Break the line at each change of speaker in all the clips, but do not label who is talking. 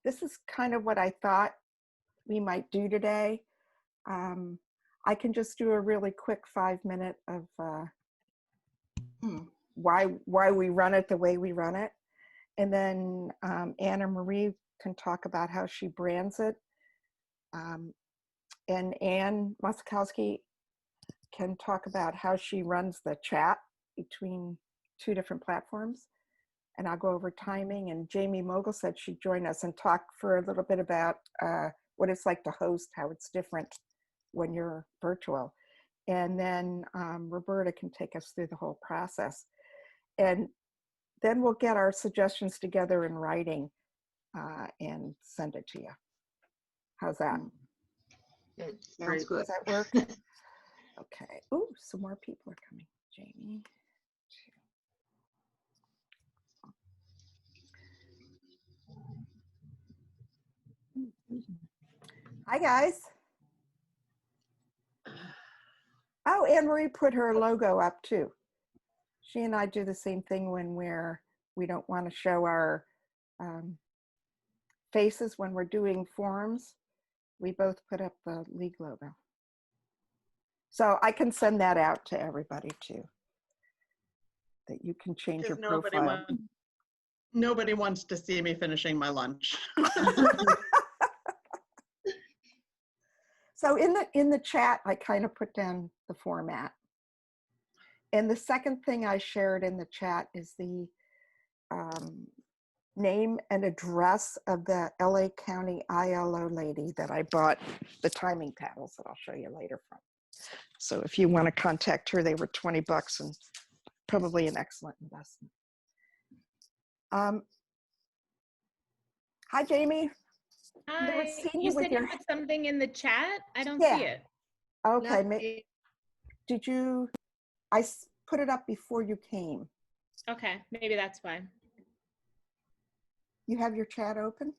this is kind of what I thought we might do today. I can just do a really quick 5-minute of why we run it the way we run it. And then Anna Marie can talk about how she brands it. And Ann Moskowski can talk about how she runs the chat between 2 different platforms. And I'll go over timing. And Jamie Mogul said she'd join us and talk for a little bit about what it's like to host, how it's different when you're virtual. And then Roberta can take us through the whole process. And then we'll get our suggestions together in writing and send it to you. How's that?
It sounds good.
Does that work? Okay. Ooh, some more people are coming. Jamie. Hi, guys. Oh, Anne Marie put her logo up too. She and I do the same thing when we don't want to show our faces when we're doing forums. We both put up the league logo. So I can send that out to everybody too, that you can change your profile.
Nobody wants to see me finishing my lunch.
So in the chat, I kind of put down the format. And the second thing I shared in the chat is the name and address of the LA County ILO lady that I bought the timing paddles that I'll show you later from. So if you want to contact her, they were $20 and probably an excellent investment. Hi, Jamie.
Hi. You said you put something in the chat? I don't see it.
Okay.
No.
Did you? I put it up before you came.
Okay, maybe that's why.
You have your chat open?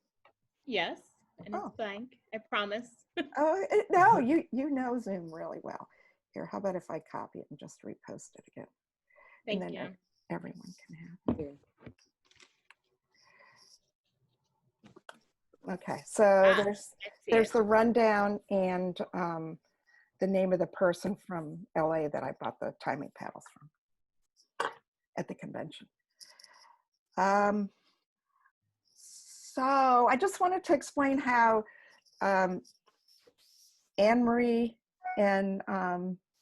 Yes, and it's blank. I promise.
Oh no, you know Zoom really well. Here, how about if I copy it and just repost it again?
Thank
and then
you.
Everyone can have it. Okay, so there's the rundown and the name of the person from LA that I bought the timing paddles from at the convention. So I just wanted to explain how Anne Marie and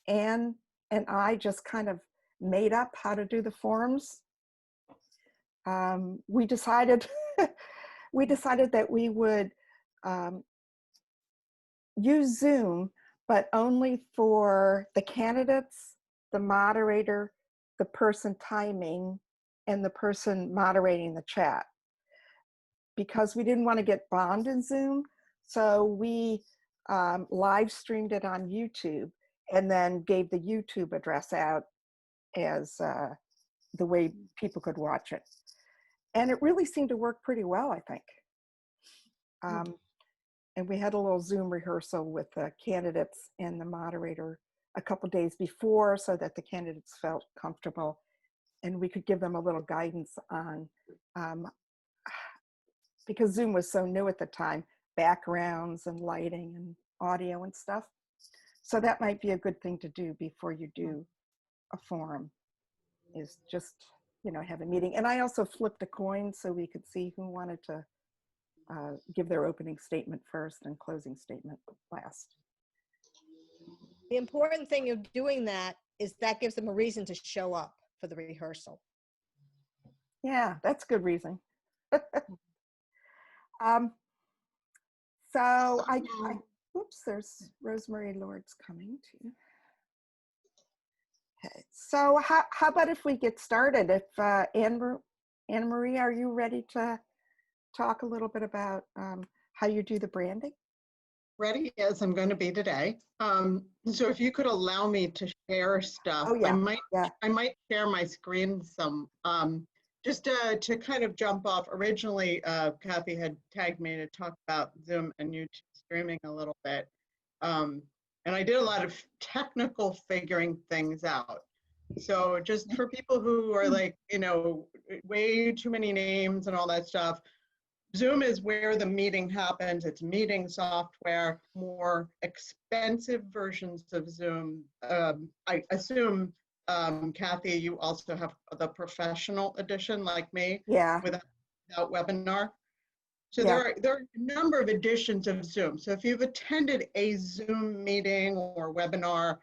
Anne and I just kind of made up how to do the forums. We decided that we would use Zoom, but only for the candidates, the moderator, the person timing, and the person moderating the chat. Because we didn't want to get bombed in Zoom, so we live streamed it on YouTube and then gave the YouTube address out as the way people could watch it. And it really seemed to work pretty well, I think. And we had a little Zoom rehearsal with the candidates and the moderator a couple days before so that the candidates felt comfortable and we could give them a little guidance on, because Zoom was so new at the time, backgrounds and lighting and audio and stuff. So that might be a good thing to do before you do a forum, is just, have a meeting. And I also flipped a coin so we could see who wanted to give their opening statement first and closing statement last.
The important thing of doing that is that gives them a reason to show up for the rehearsal.
Yeah, that's good reason. So oops, there's Rosemary Lord's coming too. Okay, so how about if we get started? If Anne Marie, are you ready to talk a little bit about how you do the branding?
Ready as I'm going to be today. So if you could allow me to share stuff,
oh, yeah.
I might share my screen some. Just to kind of jump off, originally Kathy had tagged me to talk about Zoom and YouTube streaming a little bit. And I did a lot of technical figuring things out. So just for people who are like, way too many names and all that stuff, Zoom is where the meeting happens. It's meeting software. More expensive versions of Zoom. I assume, Kathy, you also have the professional edition like me,
Yeah.
without webinar. So
Yeah.
there are a number of editions of Zoom. So if you've attended a Zoom meeting or webinar,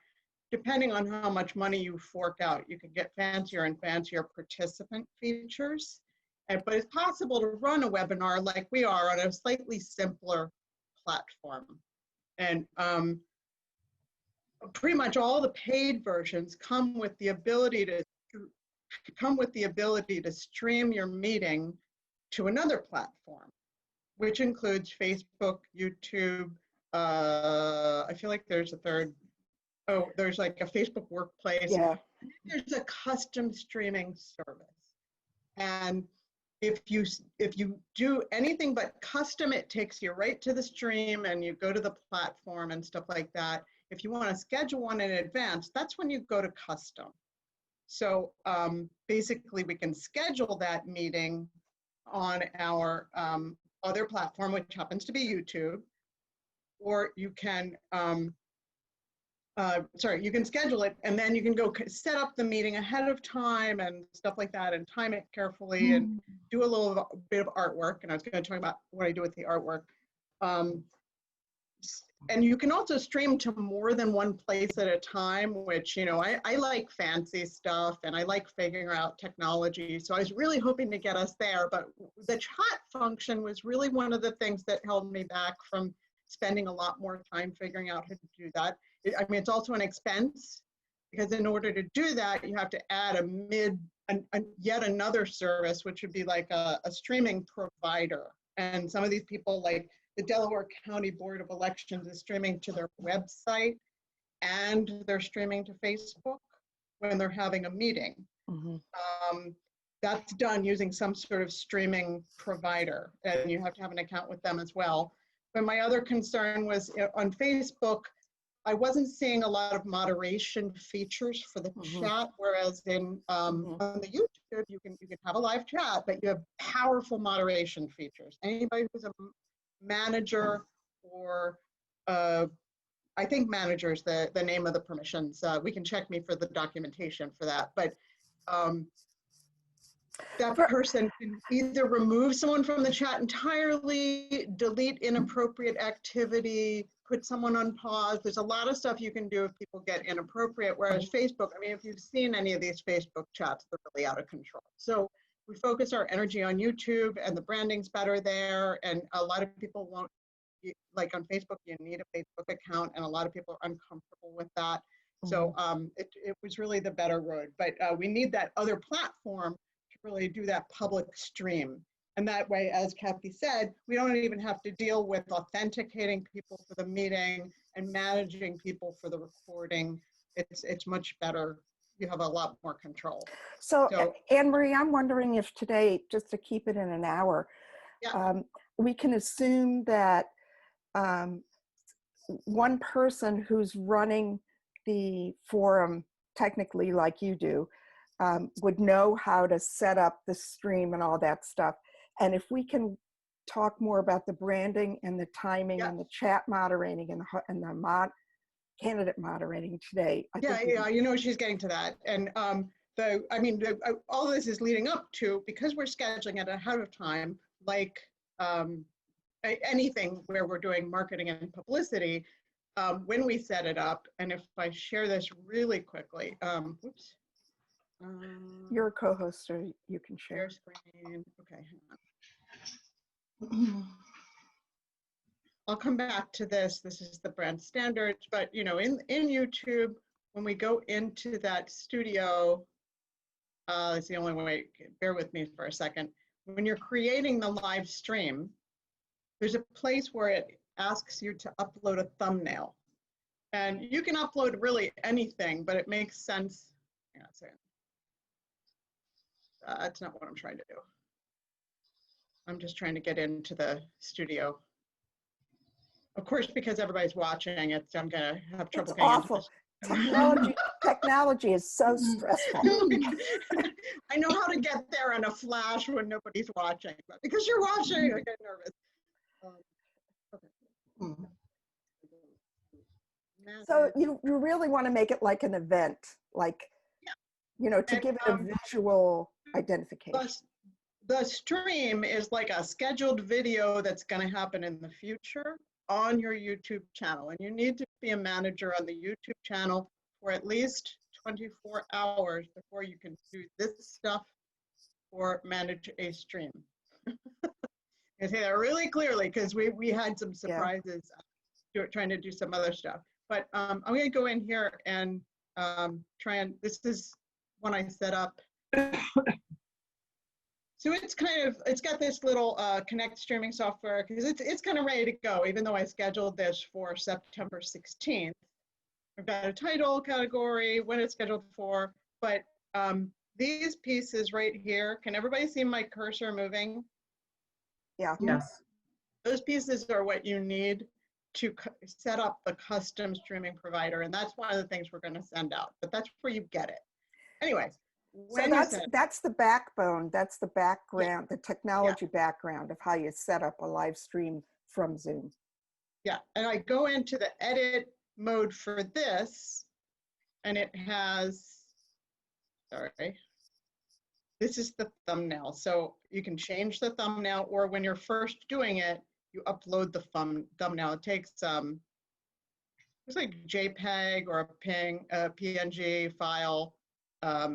depending on how much money you fork out, you could get fancier and fancier participant features. But it's possible to run a webinar like we are on a slightly simpler platform. And pretty much all the paid versions come with the ability to stream your meeting to another platform, which includes Facebook, YouTube. I feel like there's a third. Oh, there's like a Facebook Workplace.
Yeah.
There's a custom streaming service. And if you do anything but custom, it takes you right to the stream and you go to the platform and stuff like that. If you want to schedule one in advance, that's when you go to custom. So basically we can schedule that meeting on our other platform, which happens to be YouTube, or you can, you can schedule it and then you can go set up the meeting ahead of time and stuff like that and time it carefully and do a little bit of artwork. And I was going to talk about what I do with the artwork. And you can also stream to more than one place at a time, which, you know, I like fancy stuff and I like figuring out technology. So I was really hoping to get us there, but the chat function was really one of the things that held me back from spending a lot more time figuring out how to do that. I mean, it's also an expense because in order to do that, you have to add yet another service, which would be like a streaming provider. And some of these people, like the Delaware County Board of Elections, is streaming to their website and they're streaming to Facebook when they're having a meeting. That's done using some sort of streaming provider, and you have to have an account with them as well. But my other concern was on Facebook, I wasn't seeing a lot of moderation features for the chat, whereas on the YouTube, you can have a live chat, but you have powerful moderation features. Anybody who's a manager or I think manager is the name of the permissions. We can check me for the documentation for that, but that person can either remove someone from the chat entirely, delete inappropriate activity, put someone on pause. There's a lot of stuff you can do if people get inappropriate, whereas Facebook, I mean, if you've seen any of these Facebook chats, they're really out of control. So we focus our energy on YouTube and the branding's better there. And a lot of people won't, like on Facebook, you need a Facebook account and a lot of people are uncomfortable with that. So it was really the better road, but we need that other platform really do that public stream. And that way, as Kathy said, we don't even have to deal with authenticating people for the meeting and managing people for the recording. It's much better. You have a lot more control.
So Anne-Marie, I'm wondering if today, just to keep it in an hour, we can assume that one person who's running the forum, technically like you do, would know how to set up the stream and all that stuff. And if we can talk more about the branding and the timing and the chat moderating and the candidate moderating today.
You know, she's getting to that. And all this is leading up to, because we're scheduling it ahead of time, like anything where we're doing marketing and publicity, when we set it up, and if I share this really quickly, oops.
You're a co-host, so you can share.
Screen. Okay, hang on. I'll come back to this. This is the brand standards, but you know, in YouTube, when we go into that studio, it's the only way. Bear with me for a second. When you're creating the live stream, there's a place where it asks you to upload a thumbnail, and you can upload really anything, but it makes sense. Hang on a second. That's not what I'm trying to do. I'm just trying to get into the studio. Of course, because everybody's watching it, I'm gonna have trouble getting into this.
Technology is so stressful.
I know how to get there in a flash when nobody's watching, but because you're watching, I get nervous. Okay.
So you really want to make it like an event, like, to
And,
give it a visual identification.
The stream is like a scheduled video that's going to happen in the future on your YouTube channel. And you need to be a manager on the YouTube channel for at least 24 hours before you can do this stuff or manage a stream. I say that really clearly because we had some surprises trying to do some other stuff. But I'm going to go in here and try and, this is one I set up. So it's got this little Connect streaming software because it's kind of ready to go, even though I scheduled this for September 16th. I've got a title, category, when it's scheduled for, but these pieces right here, can everybody see my cursor moving?
Yeah.
Yes.
Those pieces are what you need to set up the custom streaming provider, and that's one of the things we're going to send out, but that's where you get it. Anyway.
So that's the backbone, that's the background, the technology background of how you set up a live stream from Zoom.
Yeah, and I go into the edit mode for this, and it has, sorry, this is the thumbnail. So you can change the thumbnail, or when you're first doing it, you upload the thumbnail. It takes, it's like JPEG or a PNG file, a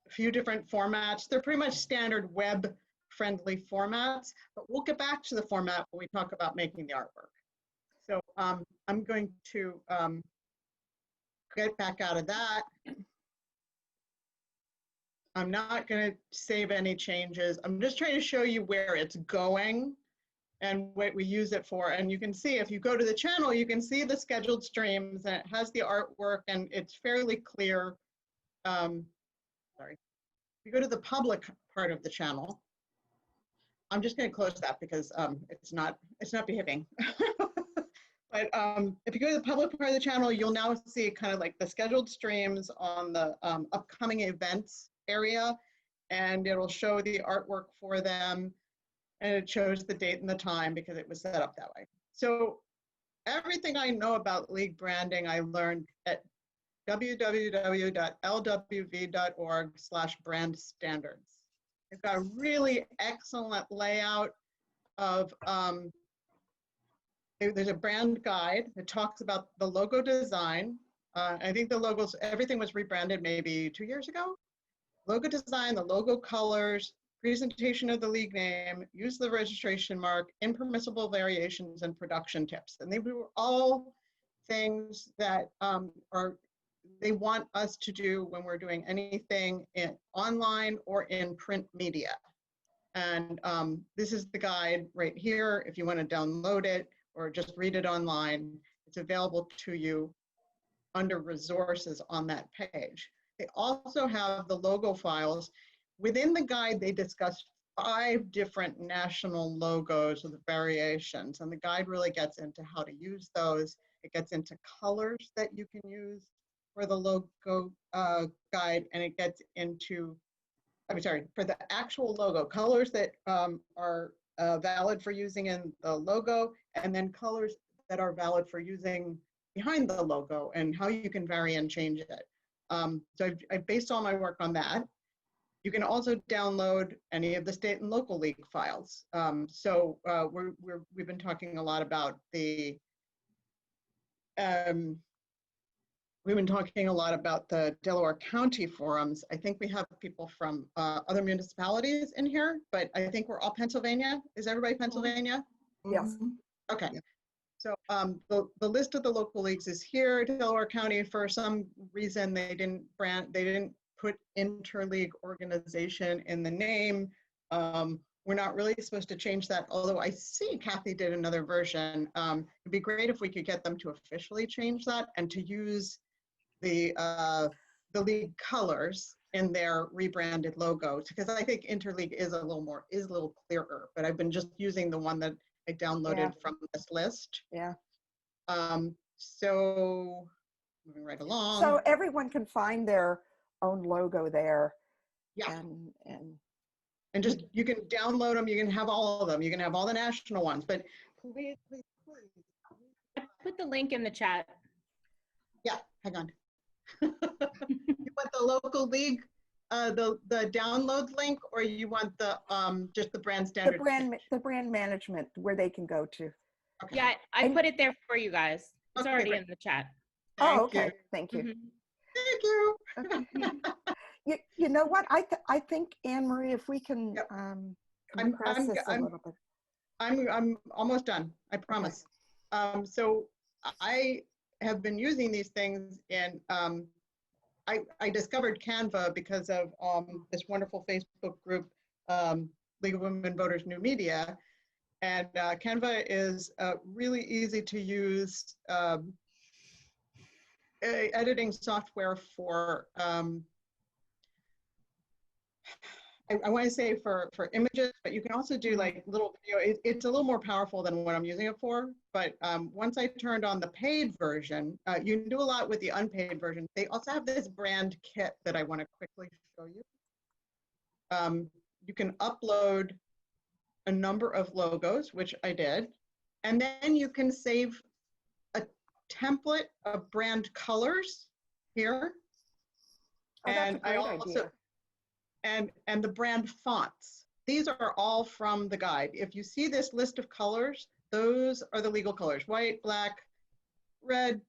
few different formats. They're pretty much standard web-friendly formats, but we'll get back to the format when we talk about making the artwork. So I'm going to get back out of that. I'm not going to save any changes. I'm just trying to show you where it's going and what we use it for. And you can see, if you go to the channel, you can see the scheduled streams, and it has the artwork, and it's fairly clear. Sorry. If you go to the public part of the channel, I'm just going to close that because it's not behaving. But if you go to the public part of the channel, you'll now see kind of like the scheduled streams on the upcoming events area, and it'll show the artwork for them, and it shows the date and the time because it was set up that way. So everything I know about league branding, I learned at www.lwv.org/brand-standards. It's got a really excellent layout of, there's a brand guide that talks about the logo design. I think the logos, everything was rebranded maybe 2 years ago. Logo design, the logo colors, presentation of the league name, use the registration mark, impermissible variations, and production tips. And they were all things that they want us to do when we're doing anything online or in print media. And this is the guide right here. If you want to download it or just read it online, it's available to you under resources on that page. They also have the logo files. Within the guide, they discuss 5 different national logos with variations, and the guide really gets into how to use those. It gets into colors that you can use for the logo guide, and it gets into, I'm sorry, for the actual logo, colors that are valid for using in the logo, and then colors that are valid for using behind the logo and how you can vary and change it. So I've based all my work on that. You can also download any of the state and local league files. So we've been talking a lot about the we've been talking a lot about the Delaware County forums. I think we have people from other municipalities in here, but I think we're all Pennsylvania. Is everybody Pennsylvania?
Yes.
Okay. So the list of the local leagues is here. Delaware County, for some reason, they didn't put interleague organization in the name. We're not really supposed to change that, although I see Kathy did another version. It'd be great if we could get them to officially change that and to use the league colors in their rebranded logos, because I think interleague is a little clearer, but I've been just using the one that I downloaded from this list.
Yeah.
So moving right along.
So everyone can find their own logo there.
Yeah.
And
just, you can download them, you can have all of them, you can have all the national ones, but please.
I put the link in the chat.
Yeah, hang on. You want the local league, the download link, or you want the just the brand standard?
the brand management where they can go to.
Okay.
Yeah, I put it there for you guys. It's
Okay,
already
great.
in the chat.
Oh,
Thank you.
okay. Thank you.
Mhm.
Thank you.
Okay. You know what? I think, Anne Marie, if we can
Yep.
compress this a little bit.
I'm almost done, I promise. So I have been using these things, and I discovered Canva because of this wonderful Facebook group, League of Women Voters New Media. And Canva is really easy to use editing software for, I want to say for images, but you can also do like little video. It's a little more powerful than what I'm using it for. But once I turned on the paid version, you can do a lot with the unpaid version. They also have this brand kit that I want to quickly show you. You can upload a number of logos, which I did, and then you can save a template of brand colors here.
Oh, that's
And
a great idea.
and the brand fonts. These are all from the guide. If you see this list of colors, those are the legal colors: white, black, red,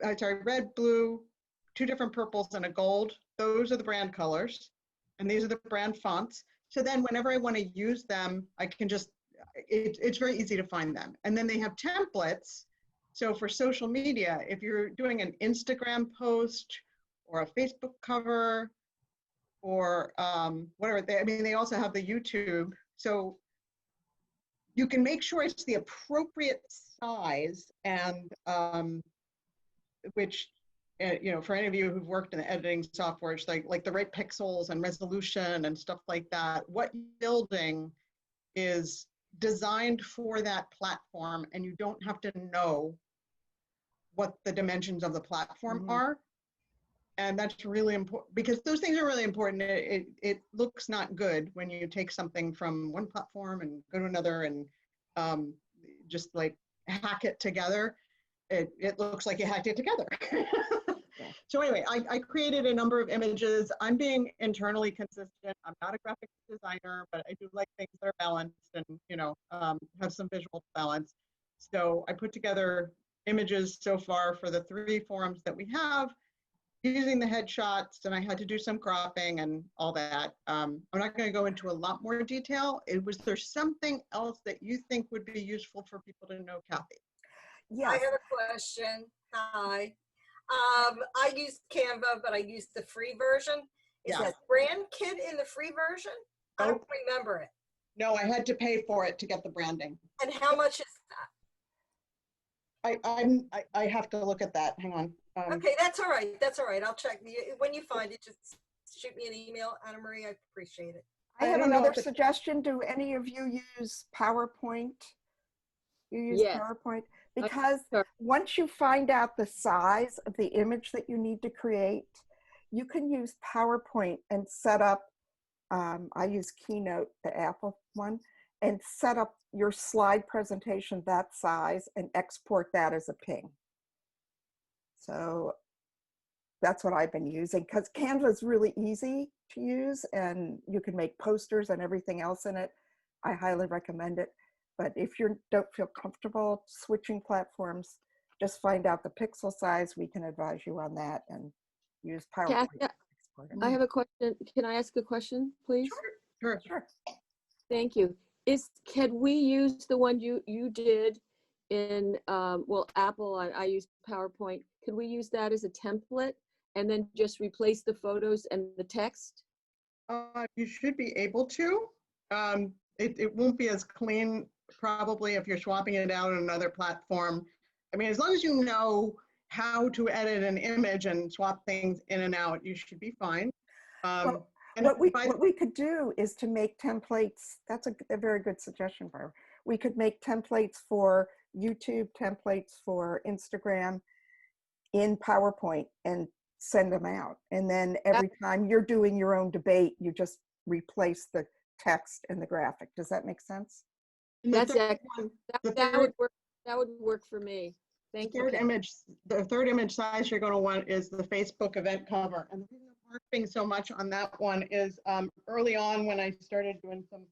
red, blue, two different purples and a gold. Those are the brand colors, and these are the brand fonts. So then whenever I want to use them, I can just, it's very easy to find them. And then they have templates. So for social media, if you're doing an Instagram post or a Facebook cover, or whatever, they also have the YouTube. So you can make sure it's the appropriate size, and which, for any of you who've worked in the editing software, it's like the right pixels and resolution and stuff like that. What you're building is designed for that platform, and you don't have to know what the dimensions of the platform are. And that's really important, because those things are really important. It looks not good when you take something from one platform and go to another and just like hack it together. It looks like you hacked it together. So anyway, I created a number of images. I'm being internally consistent. I'm not a graphic designer, but I do like things that are balanced and, have some visual balance. So I put together images so far for the 3 forums that we have, using the headshots, and I had to do some cropping and all that. I'm not going to go into a lot more detail. Was there something else that you think would be useful for people to know, Kathy?
Yeah.
I have a question. Hi. I use Canva, but I use the free version. Is
Yeah.
that brand kit in the free version? I don't remember it.
No, I had to pay for it to get the branding.
And how much is that?
I have to look at that. Hang on.
Okay, that's all right. That's all right. I'll check. When you find it, just shoot me an email, Anna Marie. I appreciate it.
I have another suggestion. Do any of you use PowerPoint? You use PowerPoint? Because once you find out the size of the image that you need to create, you can use PowerPoint and set up, I use Keynote, the Apple one, and set up your slide presentation that size and export that as a ping. So that's what I've been using, because Canva is really easy to use and you can make posters and everything else in it. I highly recommend it. But if you don't feel comfortable switching platforms, just find out the pixel size. We can advise you on that and use PowerPoint.
Kathy, I have a question. Can I ask a question, please?
Sure.
Thank you. Can we use the one you did in, Apple, I use PowerPoint. Can we use that as a template and then just replace the photos and the text?
You should be able to. It won't be as clean, probably, if you're swapping it out on another platform. I mean, as long as you know how to edit an image and swap things in and out, you should be fine.
Well, what we could do is to make templates. That's a very good suggestion, Barbara. We could make templates for YouTube, templates for Instagram, in PowerPoint and send them out. And then every time you're doing your own debate, you just replace the text and the graphic. Does that make sense?
And the
That's
third
ex-
one,
That,
the
that
third,
would work. That would work for me. Thank you. Kat.
the third image size you're going to want is the Facebook event cover. And the reason I'm harping so much on that one is early on when I started doing some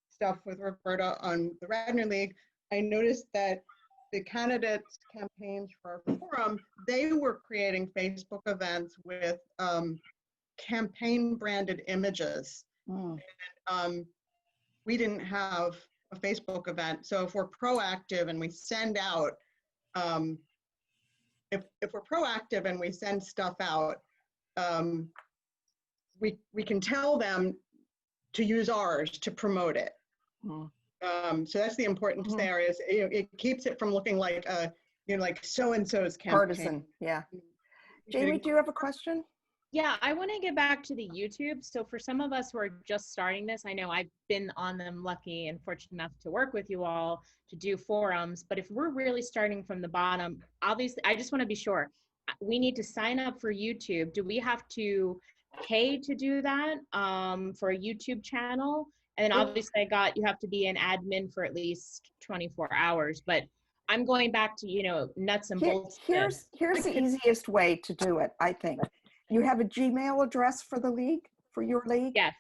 stuff with Roberta on the Radnor League, I noticed that the candidates' campaigns for our forum, they were creating Facebook events with campaign branded images. We didn't have a Facebook event. So if we're proactive and we send out, if we're proactive and we send stuff out, we can tell them to use ours to promote it. So that's the importance there is it keeps it from looking like like so-and-so's campaign.
Partisan, yeah. Jamie, do you have a question?
Yeah, I want to get back to the YouTube. So for some of us who are just starting this, I know I've been on them lucky and fortunate enough to work with you all to do forums. But if we're really starting from the bottom, obviously, I just want to be sure we need to sign up for YouTube. Do we have to pay to do that for a YouTube channel? And then obviously you have to be an admin for at least 24 hours, but I'm going back to, nuts and bolts.
Here's the easiest way to do it, I think. You have a Gmail address for the league, for your league?
Yes.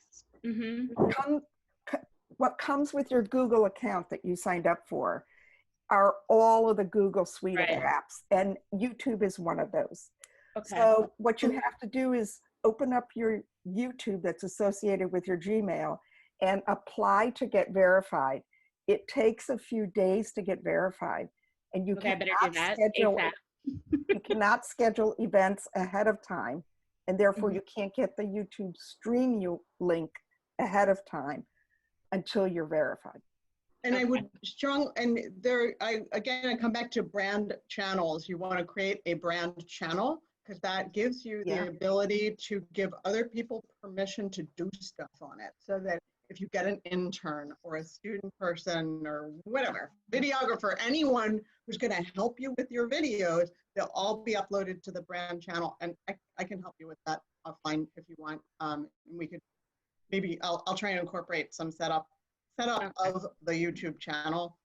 What comes with your Google account that you signed up for are all of the Google suite of apps, and YouTube is one of those.
Okay.
So what you have to do is open up your YouTube that's associated with your Gmail and apply to get verified. It takes a few days to get verified, and you cannot schedule events ahead of time, and therefore you can't get the YouTube stream link ahead of time until you're verified.
And I would I come back to brand channels. You want to create a brand channel because that gives you the ability to give other people permission to do stuff on it, so that if you get an intern or a student person or whatever, videographer, anyone who's going to help you with your videos, they'll all be uploaded to the brand channel. And I can help you with that offline if you want. And we could, maybe I'll try and incorporate some setup of the YouTube channel.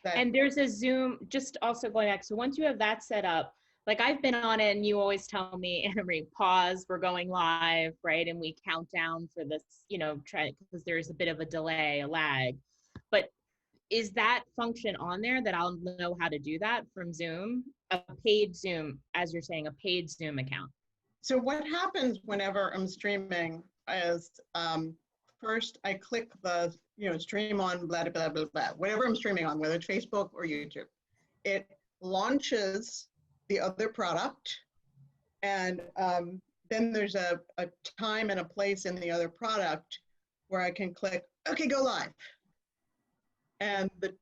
And there's a Zoom, just also going back. So once you have that set up, like I've been on it and you always tell me, Anna Marie, pause, we're going live, right? And we count down for this, because there's a bit of a delay, a lag. But is that function on there that I'll know how to do that from Zoom? A paid Zoom, as you're saying, a paid Zoom account.
So what happens whenever I'm streaming is first I click the, stream on blah, blah, blah, blah, whatever I'm streaming on, whether it's Facebook or YouTube. It launches the other product, and then there's a time and a place in the other product where I can click, okay, go live. And the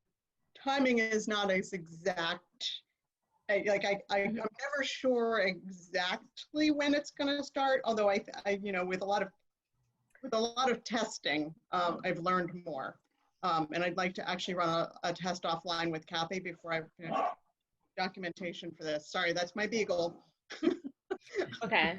timing is not as exact. I'm never sure exactly when it's going to start, although I with a lot of testing, I've learned more. And I'd like to actually run a test offline with Kathy before I finish documentation for this. Sorry, that's my beagle.
Okay.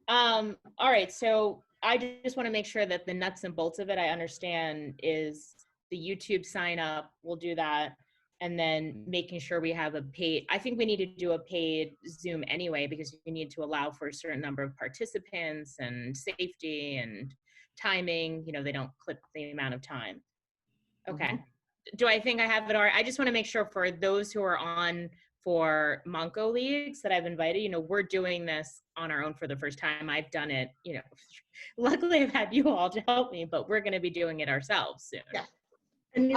All right. So I just want to make sure that the nuts and bolts of it, I understand, is the YouTube sign up. We'll do that. And then making sure we have a paid, I think we need to do a paid Zoom anyway, because you need to allow for a certain number of participants and safety and timing. They don't clip the amount of time. Okay. Do I think I have it all right? I just want to make sure for those who are on for Monco leagues that I've invited, we're doing this on our own for the first time. I've done it, luckily I've had you all to help me, but we're going to be doing it ourselves soon.
Yeah. And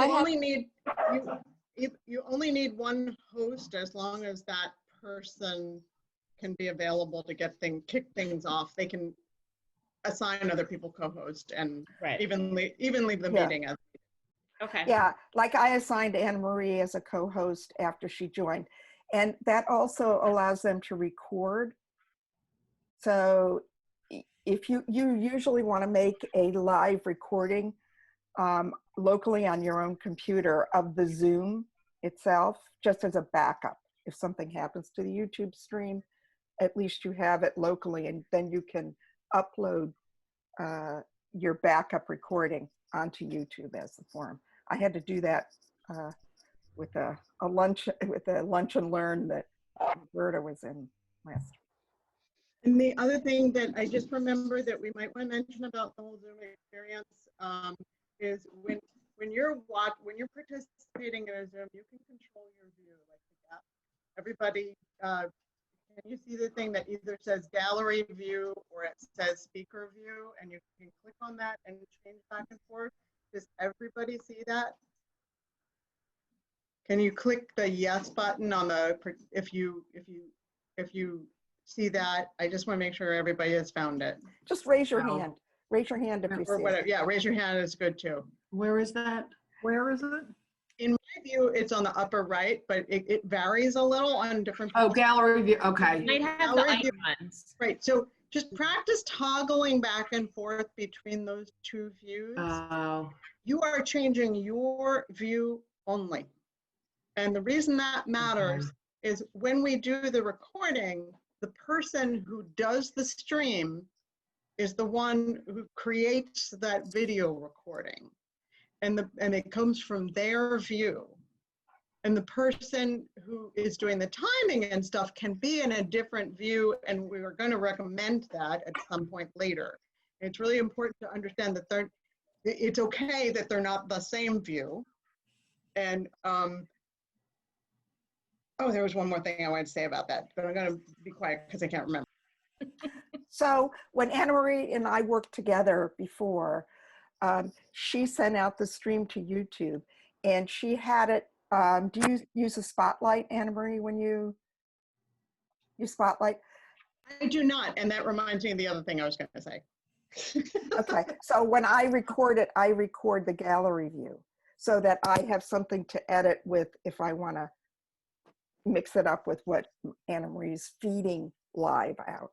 you only need one host, as long as that person can be available to kick things off. They can assign other people co-host and even leave the meeting as.
Okay.
Yeah, like I assigned Anna Marie as a co-host after she joined, and that also allows them to record. So if you usually want to make a live recording locally on your own computer of the Zoom itself, just as a backup. if something happens to the YouTube stream, at least you have it locally, and then you can upload your backup recording onto YouTube as the forum. I had to do that with a lunch and learn that Roberta was in last.
And the other thing that I just remember that we might want to mention about the whole Zoom experience is when you're participating in a Zoom, you can control your view. Like everybody, can you see the thing that either says gallery view or it says speaker view, and you can click on that and change back and forth? Does everybody see that? Can you click the yes button on the if you see that? I just want to make sure everybody has found it.
Just raise your
No.
hand. Raise your hand if you
Or
see
whatever.
it.
Yeah, raise your hand is good too.
Where is that? Where is it?
In my view, it's on the upper right, but it varies a little on different.
Oh, gallery view. Okay.
Might have the
Gallery view.
icons.
Right. So just practice toggling back and forth between those two views.
Oh,
You are changing your view only. And the reason that matters is when we do the recording, the person who does the stream is the one who creates that video recording. And it comes from their view. And the person who is doing the timing and stuff can be in a different view, and we are going to recommend that at some point later. It's really important to understand that it's okay that they're not the same view. And oh, there was one more thing I wanted to say about that, but I'm going to be quiet because I can't remember.
So when Anna Marie and I worked together before, she sent out the stream to YouTube, and she had it. Do you use a spotlight, Anna Marie, when you spotlight?
I do not, and that reminds me of the other thing I was going to say.
Okay, so when I record it, I record the gallery view so that I have something to edit with if I want to mix it up with what Anna Marie's feeding live out.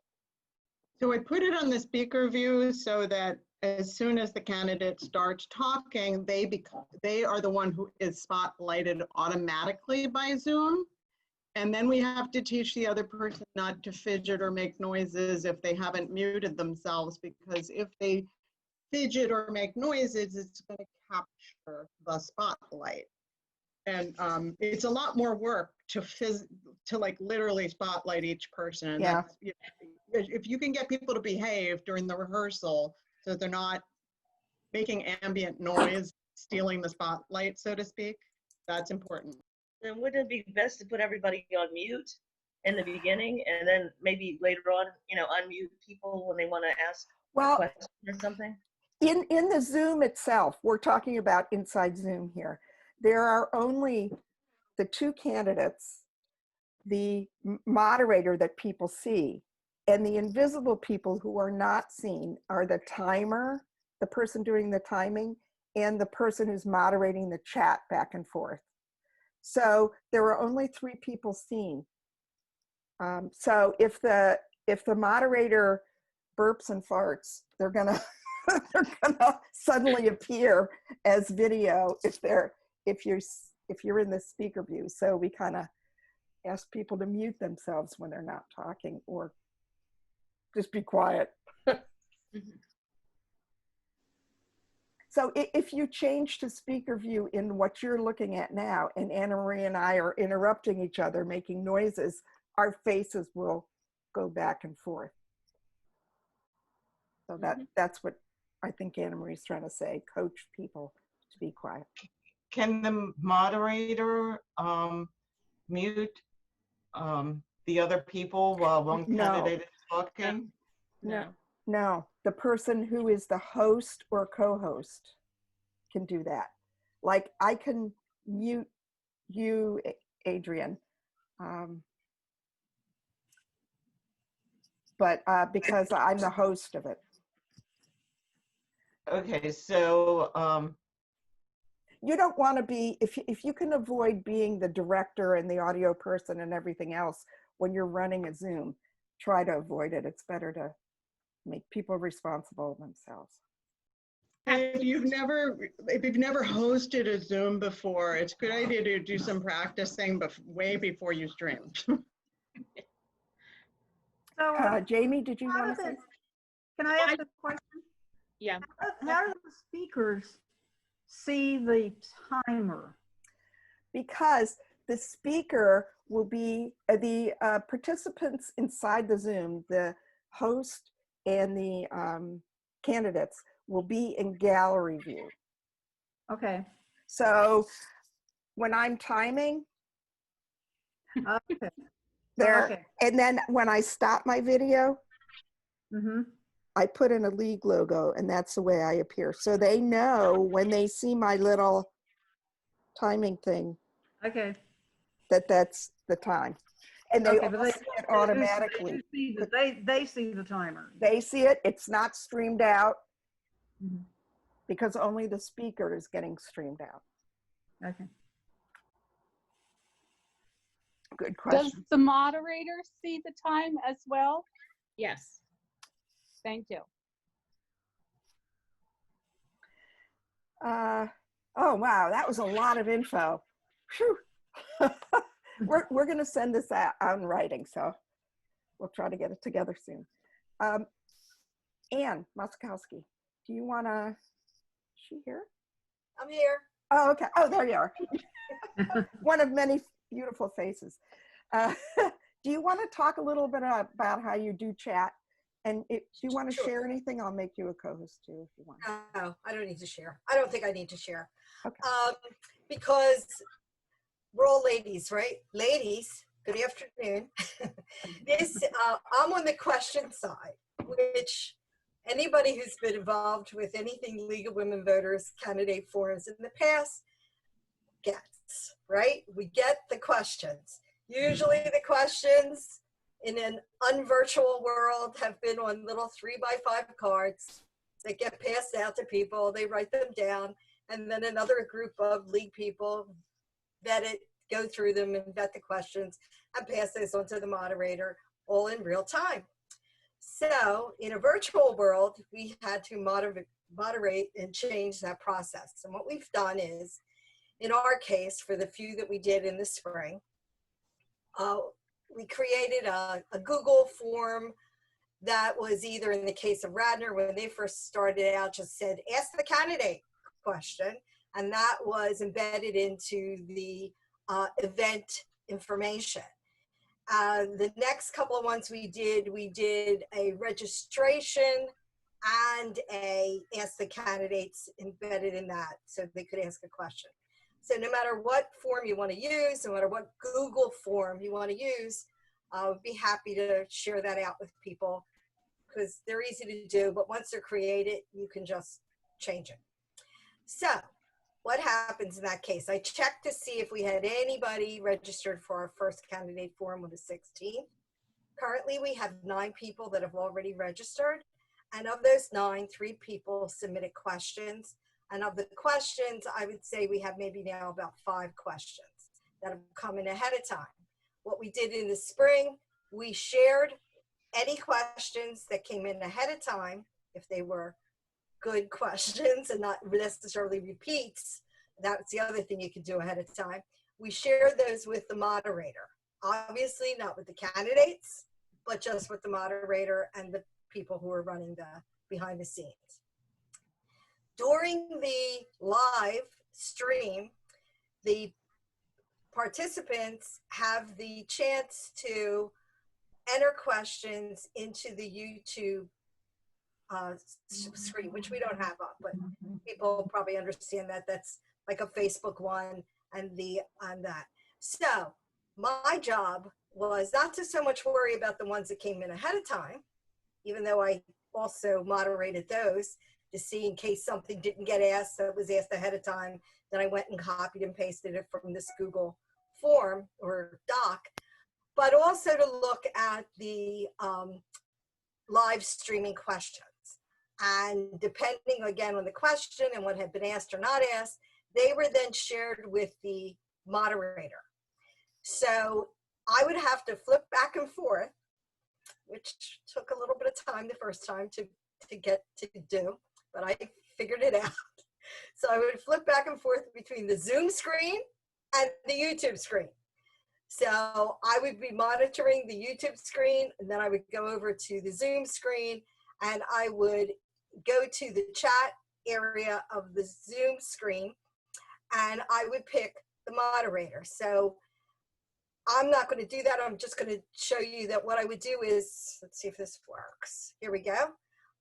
So I put it on the speaker view so that as soon as the candidate starts talking, they are the one who is spotlighted automatically by Zoom. And then we have to teach the other person not to fidget or make noises if they haven't muted themselves, because if they fidget or make noises, it's going to capture the spotlight. And it's a lot more work to like literally spotlight each person. And
Yeah.
that's, if you can get people to behave during the rehearsal so that they're not making ambient noise, stealing the spotlight, so to speak, that's important.
Then wouldn't it be best to put everybody on mute in the beginning and then maybe later on, unmute people when they want to ask a question or something?
In the Zoom itself, we're talking about inside Zoom here. There are only the two candidates, the moderator that people see, and the invisible people who are not seen are the timer, the person doing the timing, and the person who's moderating the chat back and forth. So there are only three people seen. So if the moderator burps and farts, they're gonna suddenly appear as video if you're in the speaker view. So we kind of ask people to mute themselves when they're not talking, or just be quiet. So if you change to speaker view in what you're looking at now, and Anna Marie and I are interrupting each other, making noises, our faces will go back and forth. So that's what I think Anna Marie's trying to say, coach people to be quiet.
Can the moderator mute the other people while one candidate is talking?
No, the person who is the host or co-host can do that. Like I can mute you, Adrian, but because I'm the host of it.
Okay, so
you don't want to be, if you can avoid being the director and the audio person and everything else when you're running a Zoom, try to avoid it. It's better to make people responsible themselves.
If you've never hosted a Zoom before, it's a good idea to do some practicing way before you stream.
So,
Jamie, did you want to say?
can I ask a question?
Yeah.
How do the speakers see the timer?
Because the speaker will be the participants inside the Zoom, the host and the candidates will be in gallery view.
Okay.
So when I'm timing,
Okay.
there,
Okay.
and then when I stop my video,
Mm-hmm.
I put in a league logo, and that's the way I appear. So they know when they see my little timing thing
Okay.
that that's the time. And they
Okay, but
all
they
see it automatically.
they see the timer.
They see it. It's not streamed out
Mhm.
because only the speaker is getting streamed out.
Okay.
Good
Does
question.
the moderator see the time as well?
Yes.
Thank you.
Oh, wow. That was a lot of info. Phew. We're going to send this out in writing, so we'll try to get it together soon. Ann Moskowski, do you want to, is she here?
I'm here.
Oh, okay. Oh, there you are. One of many beautiful faces. Do you want to talk a little bit about how you do chat? And do you want to
Sure.
share anything? I'll make you a co-host too if you want.
No, I don't need to share. I don't think I need to share.
Okay.
Because we're all ladies, right? Ladies, good afternoon. I'm on the question side, which anybody who's been involved with anything League of Women Voters candidate forums in the past gets, right? We get the questions. Usually the questions in an unvirtual world have been on little 3x5 cards that get passed out to people. They write them down, and then another group of League people vet it, go through them and vet the questions and pass those on to the moderator, all in real time. So in a virtual world, we had to moderate and change that process. And what we've done is, in our case, for the few that we did in the spring, we created a Google form that was either, in the case of Radnor, when they first started out, just said, ask the candidate question. And that was embedded into the event information. The next couple of ones we did a registration and a ask the candidates embedded in that, so they could ask a question. So no matter what form you want to use, no matter what Google form you want to use, I would be happy to share that out with people because they're easy to do, but once they're created, you can just change it. So what happens in that case? I checked to see if we had anybody registered for our first candidate forum on the 16th. Currently, we have 9 people that have already registered. And of those 9, 3 people submitted questions. And of the questions, I would say we have maybe now about 5 questions that have come in ahead of time. What we did in the spring, we shared any questions that came in ahead of time, if they were good questions and not necessarily repeats. That's the other thing you could do ahead of time. We shared those with the moderator. Obviously not with the candidates, but just with the moderator and the people who are running the behind the scenes. During the live stream, the participants have the chance to enter questions into the YouTube screen, which we don't have up, but people probably understand that that's like a Facebook one and that. So my job was not to so much worry about the ones that came in ahead of time, even though I also moderated those to see in case something didn't get asked that was asked ahead of time, then I went and copied and pasted it from this Google form or doc, but also to look at the live streaming questions. And depending again on the question and what had been asked or not asked, they were then shared with the moderator. So I would have to flip back and forth, which took a little bit of time the first time to get to do, but I figured it out. So I would flip back and forth between the Zoom screen and the YouTube screen. So I would be monitoring the YouTube screen, and then I would go over to the Zoom screen, and I would go to the chat area of the Zoom screen, and I would pick the moderator. So I'm not going to do that. I'm just going to show you that what I would do is, let's see if this works. Here we go.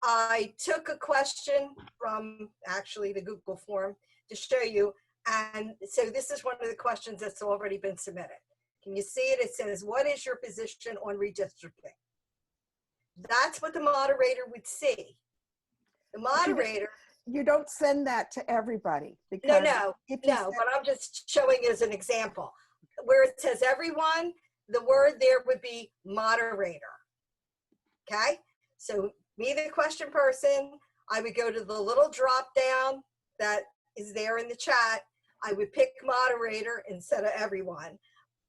I took a question from actually the Google form to show you. And so this is one of the questions that's already been submitted. Can you see it? It says, what is your position on redistricting? That's what the moderator would see. The moderator.
You don't send that to everybody. Because
No, but I'm just showing as an example. Where it says everyone, the word there would be moderator. Okay? So me, the question person, I would go to the little drop down that is there in the chat. I would pick moderator instead of everyone,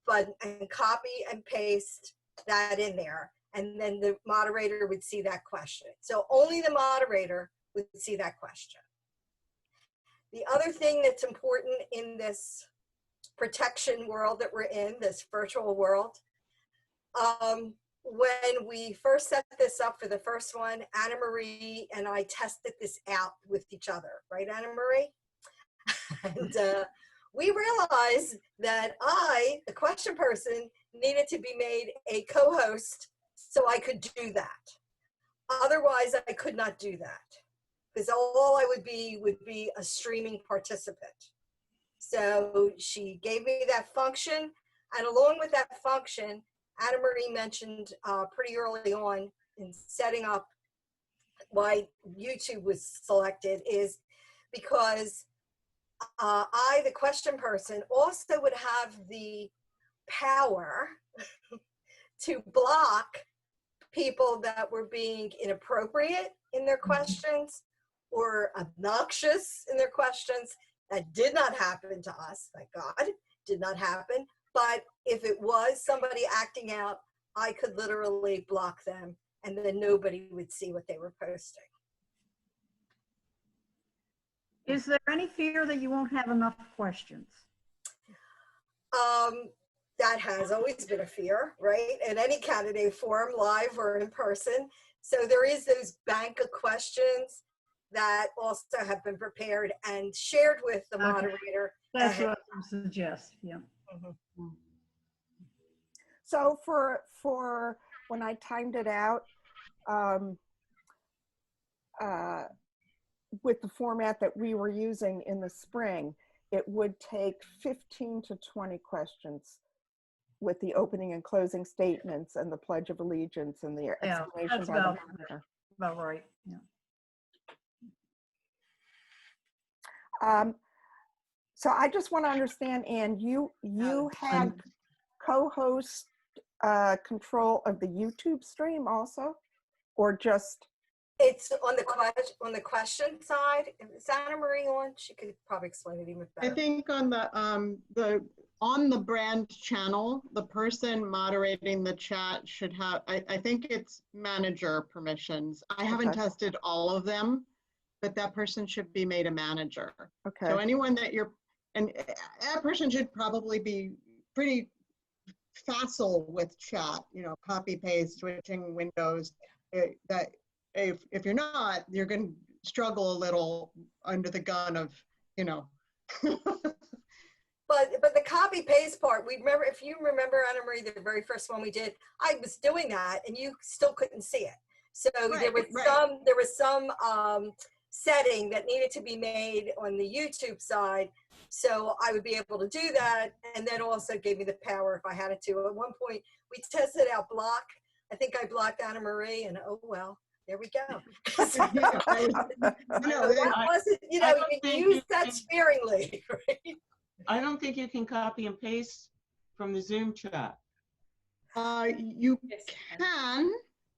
and copy and paste that in there. And then the moderator would see that question. So only the moderator would see that question. The other thing that's important in this protection world that we're in, this virtual world, when we first set this up for the first one, Anna Marie and I tested this out with each other, right, Anna Marie? And we realized that I, the question person, needed to be made a co-host so I could do that. Otherwise, I could not do that because all I would be a streaming participant. So she gave me that function, and along with that function, Anna Marie mentioned pretty early on in setting up why YouTube was selected is because I, the question person, also would have the power to block people that were being inappropriate in their questions or obnoxious in their questions. That did not happen to us, thank God, did not happen. But if it was somebody acting out, I could literally block them and then nobody would see what they were posting.
Is there any fear that you won't have enough questions?
That has always been a fear, right? In any candidate forum, live or in person. So there is those bank of questions that also have been prepared and shared with the moderator.
That's what I would suggest, yeah.
Mm-hmm.
So for when I timed it out, with the format that we were using in the spring, it would take 15 to 20 questions with the opening and closing statements and the Pledge of Allegiance and the explanation
that's
by the
about,
moderator.
about right, yeah.
So I just want to understand, Ann, you had co-host control of the YouTube stream also, or just?
It's on the question side. Is Anna Marie on? She could probably explain it even better.
I think on the brand channel, the person moderating the chat should have, I think it's manager permissions. I haven't tested all of them, but that person should be made a manager.
Okay.
So anyone and that person should probably be pretty facile with chat, copy paste, switching windows. That if you're not, you're going to struggle a little under the gun of,
But the copy paste part, if you remember, Anna Marie, the very first one we did, I was doing that and you still couldn't see it. So there was some setting that needed to be made on the YouTube side. So I would be able to do that. And then also gave me the power if I had it to. At one point we tested out block. I think I blocked Anna Marie and oh, well, there we go. You use that sparingly, right?
I don't think you can copy and paste from the Zoom chat.
You can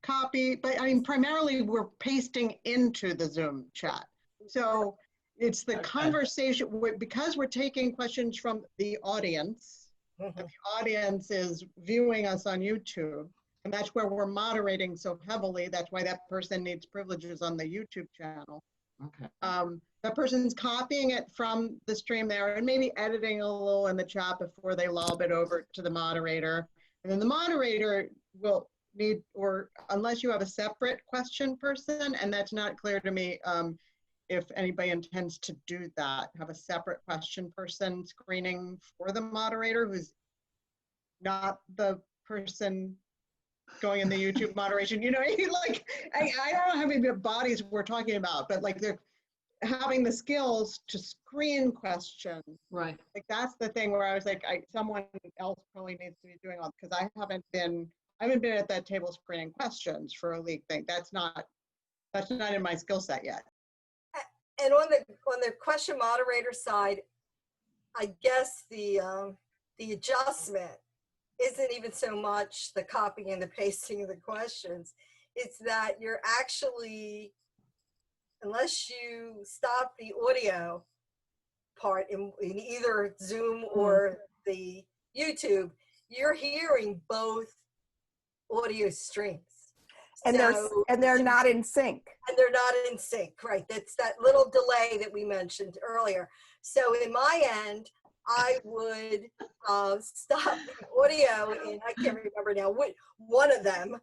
copy, but I mean, primarily we're pasting into the Zoom chat. So it's the conversation, because we're taking questions from the audience, and the audience is viewing us on YouTube, and that's where we're moderating so heavily. That's why that person needs privileges on the YouTube channel.
Okay.
The person's copying it from the stream there and maybe editing a little in the chat before they lob it over to the moderator. And then the moderator will need, or unless you have a separate question person, and that's not clear to me if anybody intends to do that, have a separate question person screening for the moderator who's not the person going in the YouTube moderation. You know, like, I don't know how many bodies we're talking about, but like they're having the skills to screen questions.
Right.
Like that's the thing where I was like, someone else probably needs to be doing all, because I haven't been at that table screening questions for a league thing. That's not in my skill set yet.
And on the question moderator side, I guess the adjustment isn't even so much the copying and the pasting of the questions. It's that you're actually, unless you stop the audio part in either Zoom or the YouTube, you're hearing both audio streams.
And they're not in sync.
And they're not in sync, right? That's that little delay that we mentioned earlier. So in my end, I would stop the audio, and I can't remember now which one of them.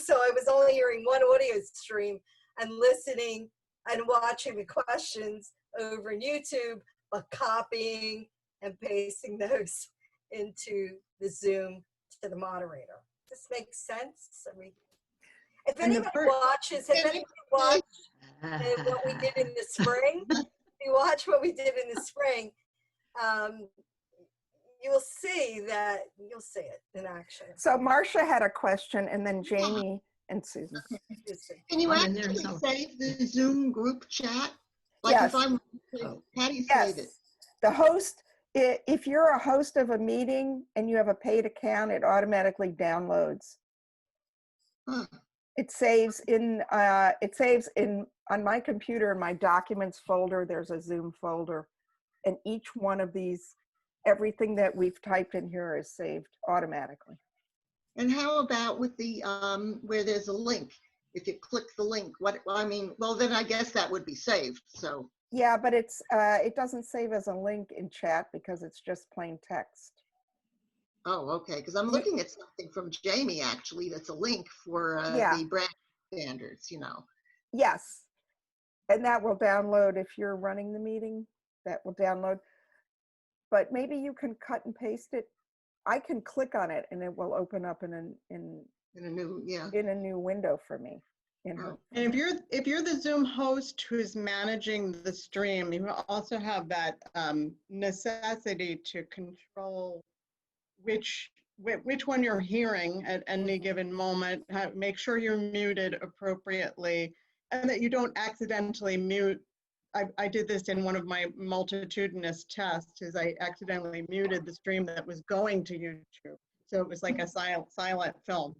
So I was only hearing one audio stream and listening and watching the questions over YouTube, but copying and pasting those into the Zoom to the moderator. Does this make sense? I mean, if anybody watches, what we did in the spring, if you watch what we did in the spring, you'll see it in action.
So Marcia had a question, and then Jamie and Susan.
Can you actually save the Zoom group chat? Like
yes.
if I'm, how do you save it?
The host, if you're a host of a meeting and you have a paid account, it automatically downloads.
Huh.
It saves in on my computer, in my documents folder, there's a Zoom folder, and each one of these, everything that we've typed in here is saved automatically.
And how about with the where there's a link? If you click the link, well, then I guess that would be saved. So
yeah, but it's it doesn't save as a link in chat because it's just plain text.
Oh, okay. Because I'm looking at something from Jamie actually. That's a link for the brand standards. You know.
Yes, and that will download if you're running the meeting. That will download. But maybe you can cut and paste it. I can click on it and it will open up in a new window for me.
And if you're the Zoom host who's managing the stream, you also have that necessity to control which one you're hearing at any given moment. Make sure you're muted appropriately, and that you don't accidentally mute. I did this in one of my multitudinous tests, is I accidentally muted the stream that was going to YouTube. So it was like a silent film.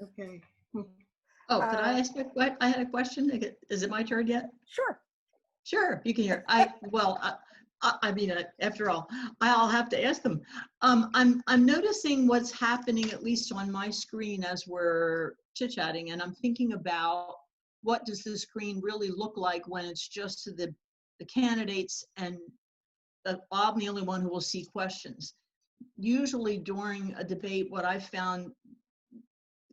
Okay. Oh, could I ask what? I had a question. Is it my turn yet?
Sure.
Sure, you can hear. I mean, after all, I'll have to ask them. I'm noticing what's happening, at least on my screen as we're chit-chatting, and I'm thinking about what does the screen really look like when it's just the candidates and I'm the only one who will see questions. Usually during a debate, what I've found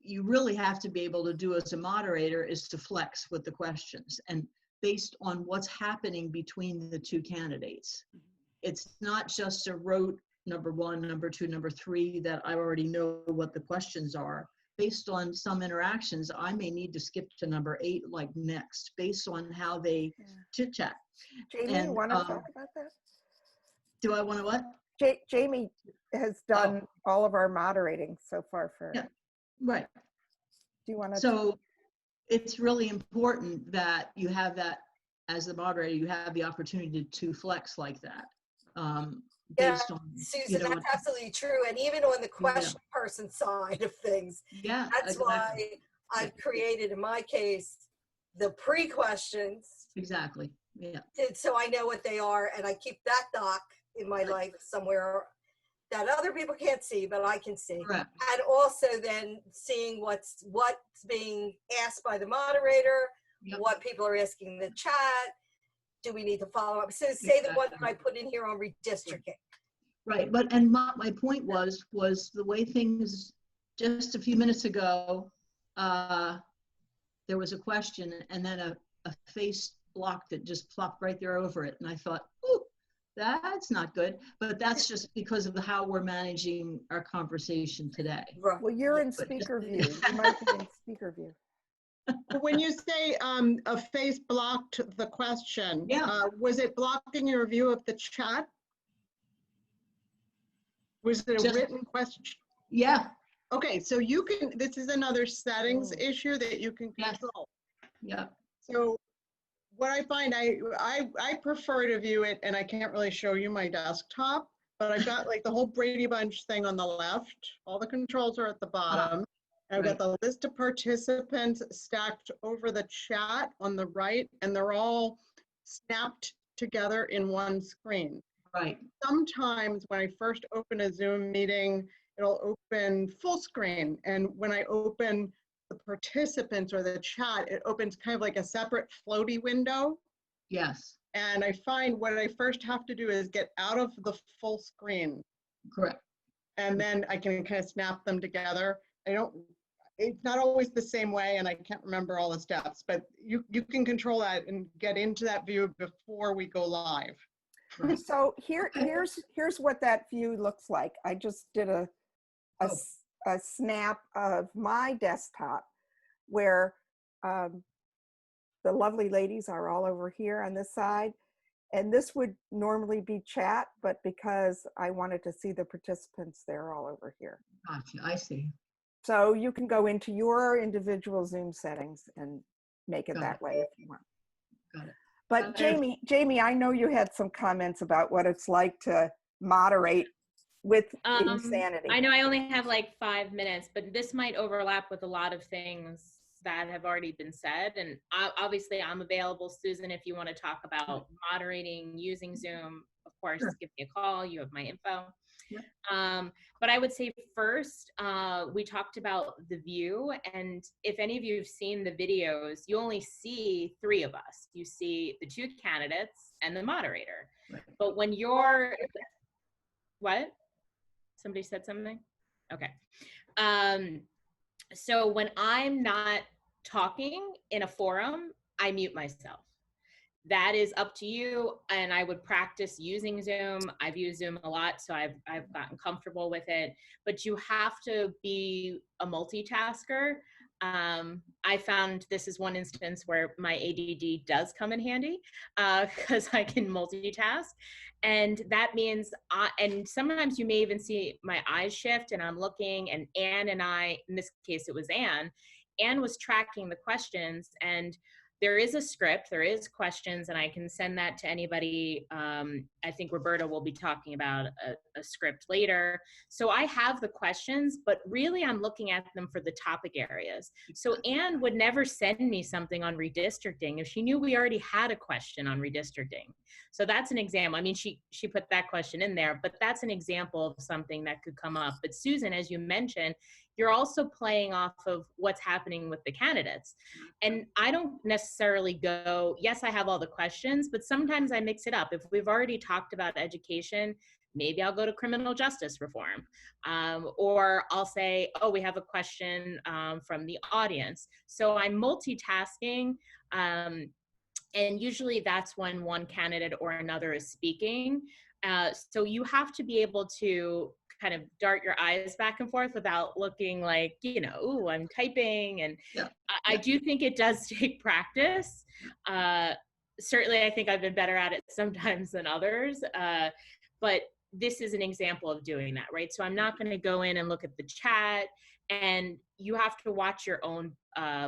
you really have to be able to do as a moderator is to flex with the questions and based on what's happening between the two candidates. It's not just a rote number 1, number 2, number 3 that I already know what the questions are. Based on some interactions, I may need to skip to number 8 like next, based on how they chit chat.
Jamie, you want to talk about that?
Do I want to what?
Jamie has done all of our moderating so far for.
Yeah, right.
Do you want to?
So it's really important that you have that as the moderator, you have the opportunity to flex like that. Based on,
Susan, that's absolutely true. And even on the question person side of things, that's why I've created, in my case, the pre-questions.
Exactly, yeah.
So I know what they are, and I keep that doc in my life somewhere that other people can't see, but I can see.
Correct.
And also then seeing what's being asked by the moderator,
Yep.
what people are asking in the chat. Do we need to follow up? So say the one that I put in here on redistricting.
Right, but, and my point was the way things, just a few minutes ago, there was a question and then a face block that just plopped right there over it. And I thought, ooh, that's not good. But that's just because of how we're managing our conversation today.
Right.
Well, you're in speaker view. You might be in speaker view.
When you say a face blocked the question,
Yeah.
Was it blocking your view of the chat? Was it a
Just-
written question?
Yeah,
Okay, so you can, this is another settings issue that you can
Yes.
control.
yeah,
So what I find, I prefer to view it, and I can't really show you my desktop, but I've got like the whole Brady Bunch thing on the left. All the controls are at the bottom. I've got the list of participants stacked over the chat on the right, and they're all snapped together in one screen.
right.
Sometimes when I first open a Zoom meeting, it'll open full screen. And when I open the participants or the chat, it opens kind of like a separate floaty window.
Yes,
And I find what I first have to do is get out of the full screen.
correct.
And then I can kind of snap them together. It's not always the same way, and I can't remember all the steps, but you can control that and get into that view before we go live.
So here's what that view looks like. I just did a snap of my desktop where the lovely ladies are all over here on this side. And this would normally be chat, but because I wanted to see the participants, they're all over here.
Gotcha, I see.
So you can go into your individual Zoom settings and make it
Got
that
it.
way if you want.
Got it.
But Jamie, I know you had some comments about what it's like to moderate with insanity.
I know I only have like 5 minutes, but this might overlap with a lot of things that have already been said. And obviously I'm available, Susan, if you want to talk about moderating, using Zoom, of course,
Sure.
give me a call. You have my info.
Yep.
But I would say first, we talked about the view. And if any of you have seen the videos, you only see 3 of us. You see the 2 candidates and the moderator.
Right.
But when you're, what? Somebody said something? Okay. So when I'm not talking in a forum, I mute myself. That is up to you. And I would practice using Zoom. I've used Zoom a lot, so I've gotten comfortable with it. But you have to be a multitasker. I found this is one instance where my ADD does come in handy because I can multitask. And that means, and sometimes you may even see my eyes shift and I'm looking, and Anne and I, in this case, it was Anne was tracking the questions, and there is a script, there is questions, and I can send that to anybody. I think Roberta will be talking about a script later. So I have the questions, but really I'm looking at them for the topic areas. So Anne would never send me something on redistricting if she knew we already had a question on redistricting. So that's an example. I mean, she put that question in there, but that's an example of something that could come up. But Susan, as you mentioned, you're also playing off of what's happening with the candidates. And I don't necessarily go, yes, I have all the questions, but sometimes I mix it up. If we've already talked about education, maybe I'll go to criminal justice reform. Or I'll say, oh, we have a question from the audience. So I'm multitasking. And usually that's when one candidate or another is speaking. So you have to be able to kind of dart your eyes back and forth without looking like, you know, ooh, I'm typing. And I do think it does take practice. Certainly, I think I've been better at it sometimes than others. But this is an example of doing that, right? So I'm not going to go in and look at the chat, and you have to watch your own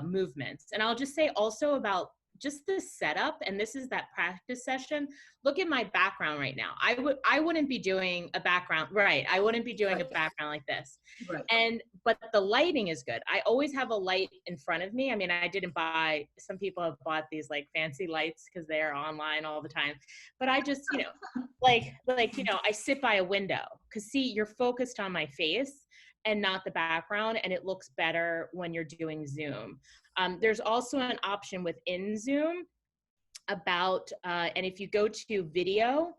movements. And I'll just say also about just the setup, and this is that practice session. Look at my background right now. I wouldn't be doing a background, right? I wouldn't be doing a background like this.
Right.
But the lighting is good. I always have a light in front of me. I mean, I didn't buy, some people have bought these like fancy lights because they're online all the time. But I just, you know, like, you know, I sit by a window because see, you're focused on my face and not the background, and it looks better when you're doing Zoom. There's also an option within Zoom about, and if you go to video,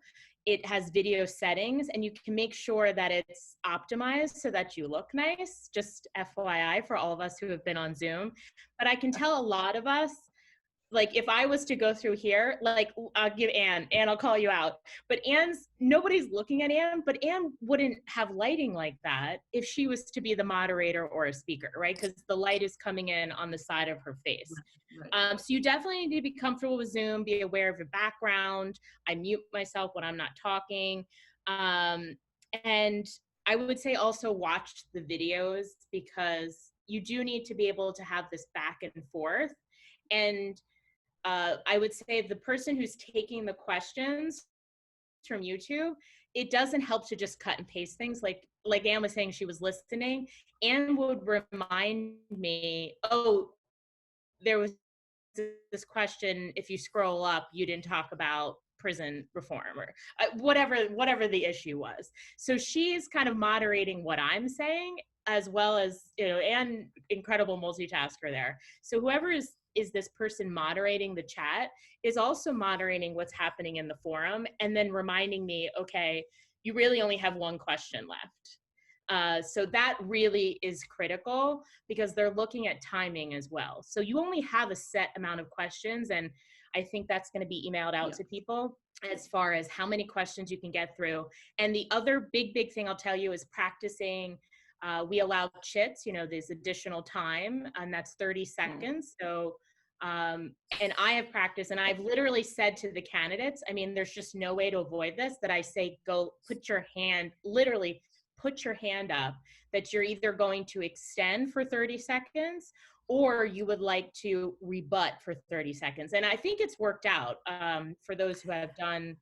it has video settings, and you can make sure that it's optimized so that you look nice. Just FYI for all of us who have been on Zoom. But I can tell a lot of us, like if I was to go through here, like I'll give Anne, I'll call you out, but nobody's looking at Anne, but Anne wouldn't have lighting like that if she was to be the moderator or a speaker, right? Because the light is coming in on the side of her face.
Right.
So you definitely need to be comfortable with Zoom, be aware of your background. I mute myself when I'm not talking. And I would say also watch the videos, because you do need to be able to have this back and forth. And I would say the person who's taking the questions from YouTube, it doesn't help to just cut and paste things. Like Anne was saying, she was listening. Anne would remind me, oh, there was this question, if you scroll up, you didn't talk about prison reform or whatever the issue was. So she's kind of moderating what I'm saying, as well as, you know, and incredible multitasker there. So whoever is this person moderating the chat is also moderating what's happening in the forum, and then reminding me, okay, you really only have one question left. So that really is critical, because they're looking at timing as well. So you only have a set amount of questions, and I think that's going to be emailed out to people as far as how many questions you can get through. And the other big thing I'll tell you is practicing. We allow chits, you know, there's additional time, and that's 30 seconds. So, and I have practiced, and I've literally said to the candidates, I mean, there's just no way to avoid this, that I say, go put your hand, literally put your hand up, that you're either going to extend for 30 seconds or you would like to rebut for 30 seconds. And I think it's worked out for those who have done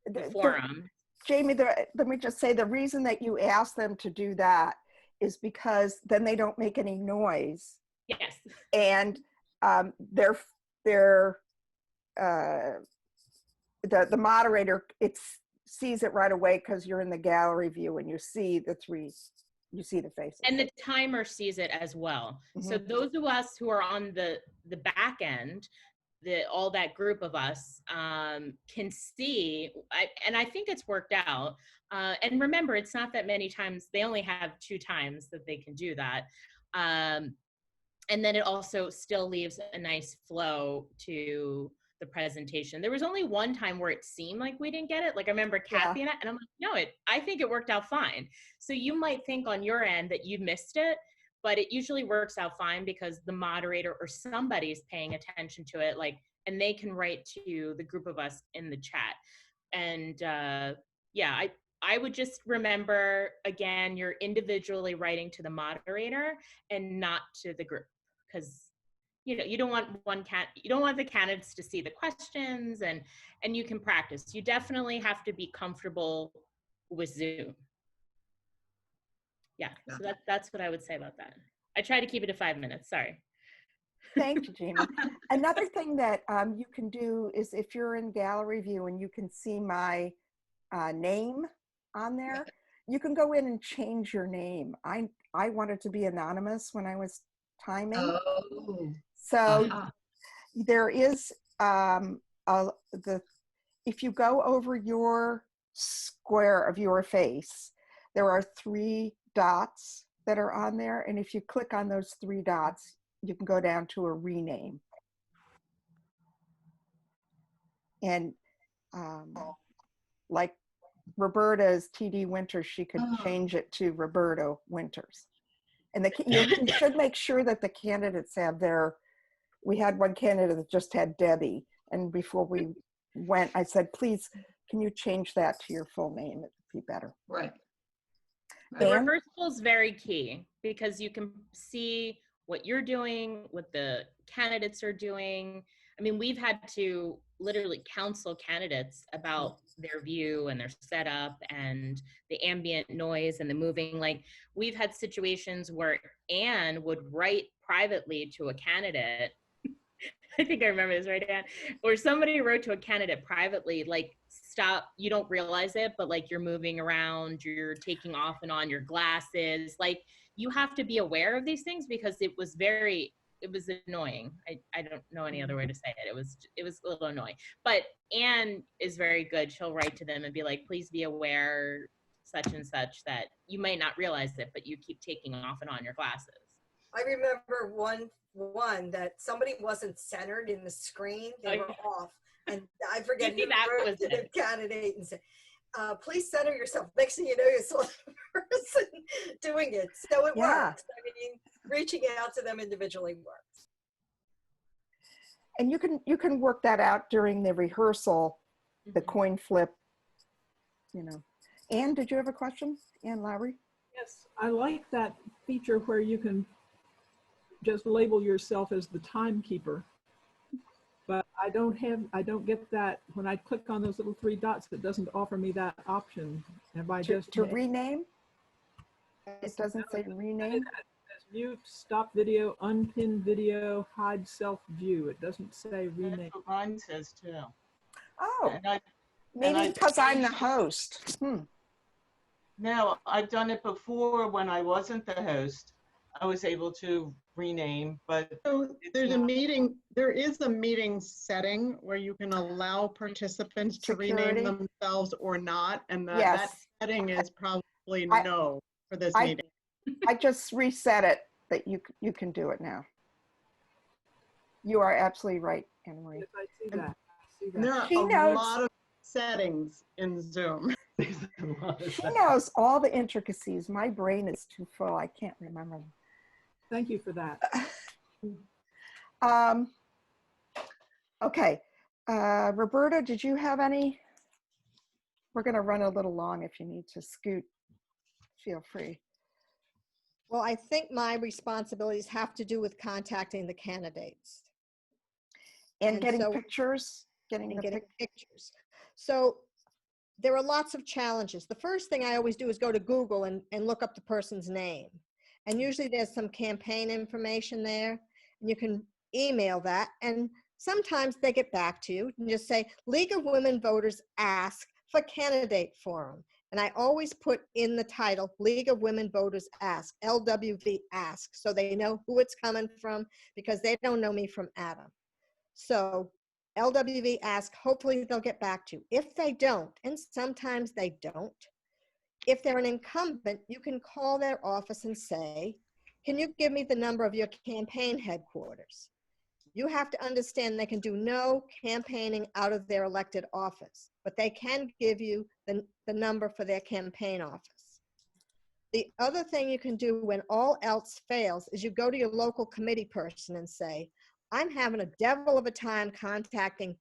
the forum.
Jamie, let me just say, the reason that you ask them to do that is because then they don't make any noise.
Yes.
And the moderator, sees it right away because you're in the gallery view and you see the faces.
And the timer sees it as well. Mm-hmm. So those of us who are on the back end, all that group of us can see, and I think it's worked out. And remember, it's not that many times, they only have 2 times that they can do that. And then it also still leaves a nice flow to the presentation. There was only one time where it seemed like we didn't get it. Like I remember Kathy and I'm like, no, I think it worked out fine. So you might think on your end that you missed it, but it usually works out fine because the moderator or somebody's paying attention to it, like, and they can write to the group of us in the chat. And yeah, I would just remember, again, you're individually writing to the moderator and not to the group, because you know, you don't want the candidates to see the questions, and you can practice. You definitely have to be comfortable with Zoom. Yeah, so that's what I would say about that. I try to keep it to 5 minutes, sorry.
Thank you, Jamie. Another thing that you can do is, if you're in gallery view and you can see my name on there, you can go in and change your name. I wanted to be anonymous when I was timing.
Oh.
So there is if you go over your square of your face, there are 3 dots that are on there, and if you click on those 3 dots, you can go down to a rename. And like Roberta's TD Winters, she could change it to Roberto Winters. And you should make sure that the candidates have we had one candidate that just had Debbie, and before we went, I said, please, can you change that to your full name? It'd be better.
Right.
The reversible is very key, because you can see what you're doing, what the candidates are doing. I mean, we've had to literally counsel candidates about their view and their setup and the ambient noise and the moving. Like, we've had situations where Anne would write privately to a candidate. I think I remember this, right, Anne? Or somebody wrote to a candidate privately, like, stop, you don't realize it, but like you're moving around, you're taking off and on your glasses. Like, you have to be aware of these things because it was annoying. I don't know any other way to say it. It was a little annoying. But Anne is very good. She'll write to them and be like, please be aware, such and such, that you might not realize it, but you keep taking off and on your glasses.
I remember one that somebody wasn't centered in the screen. They were off. And I forget who wrote to the candidate and said, please center yourself. Next thing you know, you saw the person doing it. So it works. I mean, reaching out to them individually works.
And you can work that out during the rehearsal, the coin flip, you know. Anne, did you have a question? Anne Lowry?
Yes, I like that feature where you can just label yourself as the timekeeper. But I don't get that when I click on those little 3 dots. It doesn't offer me that option. Have I just
to rename? It doesn't say rename.
Mute, stop video, unpin video, hide self view. It doesn't say rename.
That's what mine says too.
Oh, maybe because I'm the host.
No, I've done it before when I wasn't the host. I was able to rename, but
so there is a meeting setting where you can allow participants to rename themselves or not, and that setting is probably no for this meeting.
I just reset it that you can do it now. You are absolutely right, Anne Marie.
Yes, I see that.
There are a lot of settings in Zoom.
She knows all the intricacies. My brain is too full. I can't remember them.
Thank you for that.
Okay. Roberta, did you have any? We're going to run a little long. If you need to scoot, feel free.
Well, I think my responsibilities have to do with contacting the candidates.
And getting pictures, getting
pictures. So there are lots of challenges. The first thing I always do is go to Google and look up the person's name. And usually there's some campaign information there, and you can email that. And sometimes they get back to you and just say, League of Women Voters ask for candidate forum. And I always put in the title, League of Women Voters Ask, LWV Ask, so they know who it's coming from, because they don't know me from Adam. So LWV Ask, hopefully they'll get back to you. If they don't, and sometimes they don't, if they're an incumbent, you can call their office and say, can you give me the number of your campaign headquarters? You have to understand they can do no campaigning out of their elected office, but they can give you the number for their campaign office. The other thing you can do when all else fails is you go to your local committee person and say, I'm having a devil of a time contacting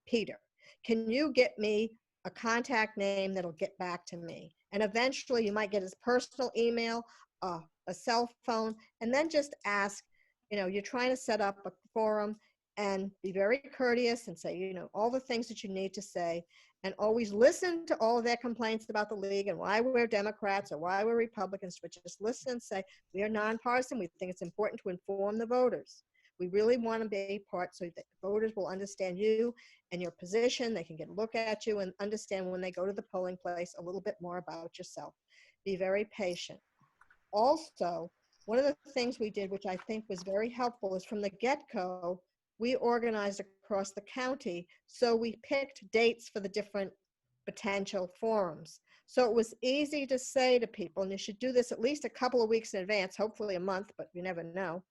Peter. Can you get me a contact name that'll get back to me? And eventually you might get his personal email, a cell phone, and then just ask, you know, you're trying to set up a forum, and be very courteous and say, you know, all the things that you need to say, and always listen to all of their complaints about the league and why we're Democrats or why we're Republicans, but just listen and say, we are nonpartisan. We think it's important to inform the voters. We really want to be part so that voters will understand you and your position. They can get a look at you and understand when they go to the polling place a little bit more about yourself. Be very patient. Also, one of the things we did, which I think was very helpful, is from the get-go, we organized across the county. So we picked dates for the different potential forums. So it was easy to say to people, and you should do this at least a couple of weeks in advance, hopefully a month, but you never know.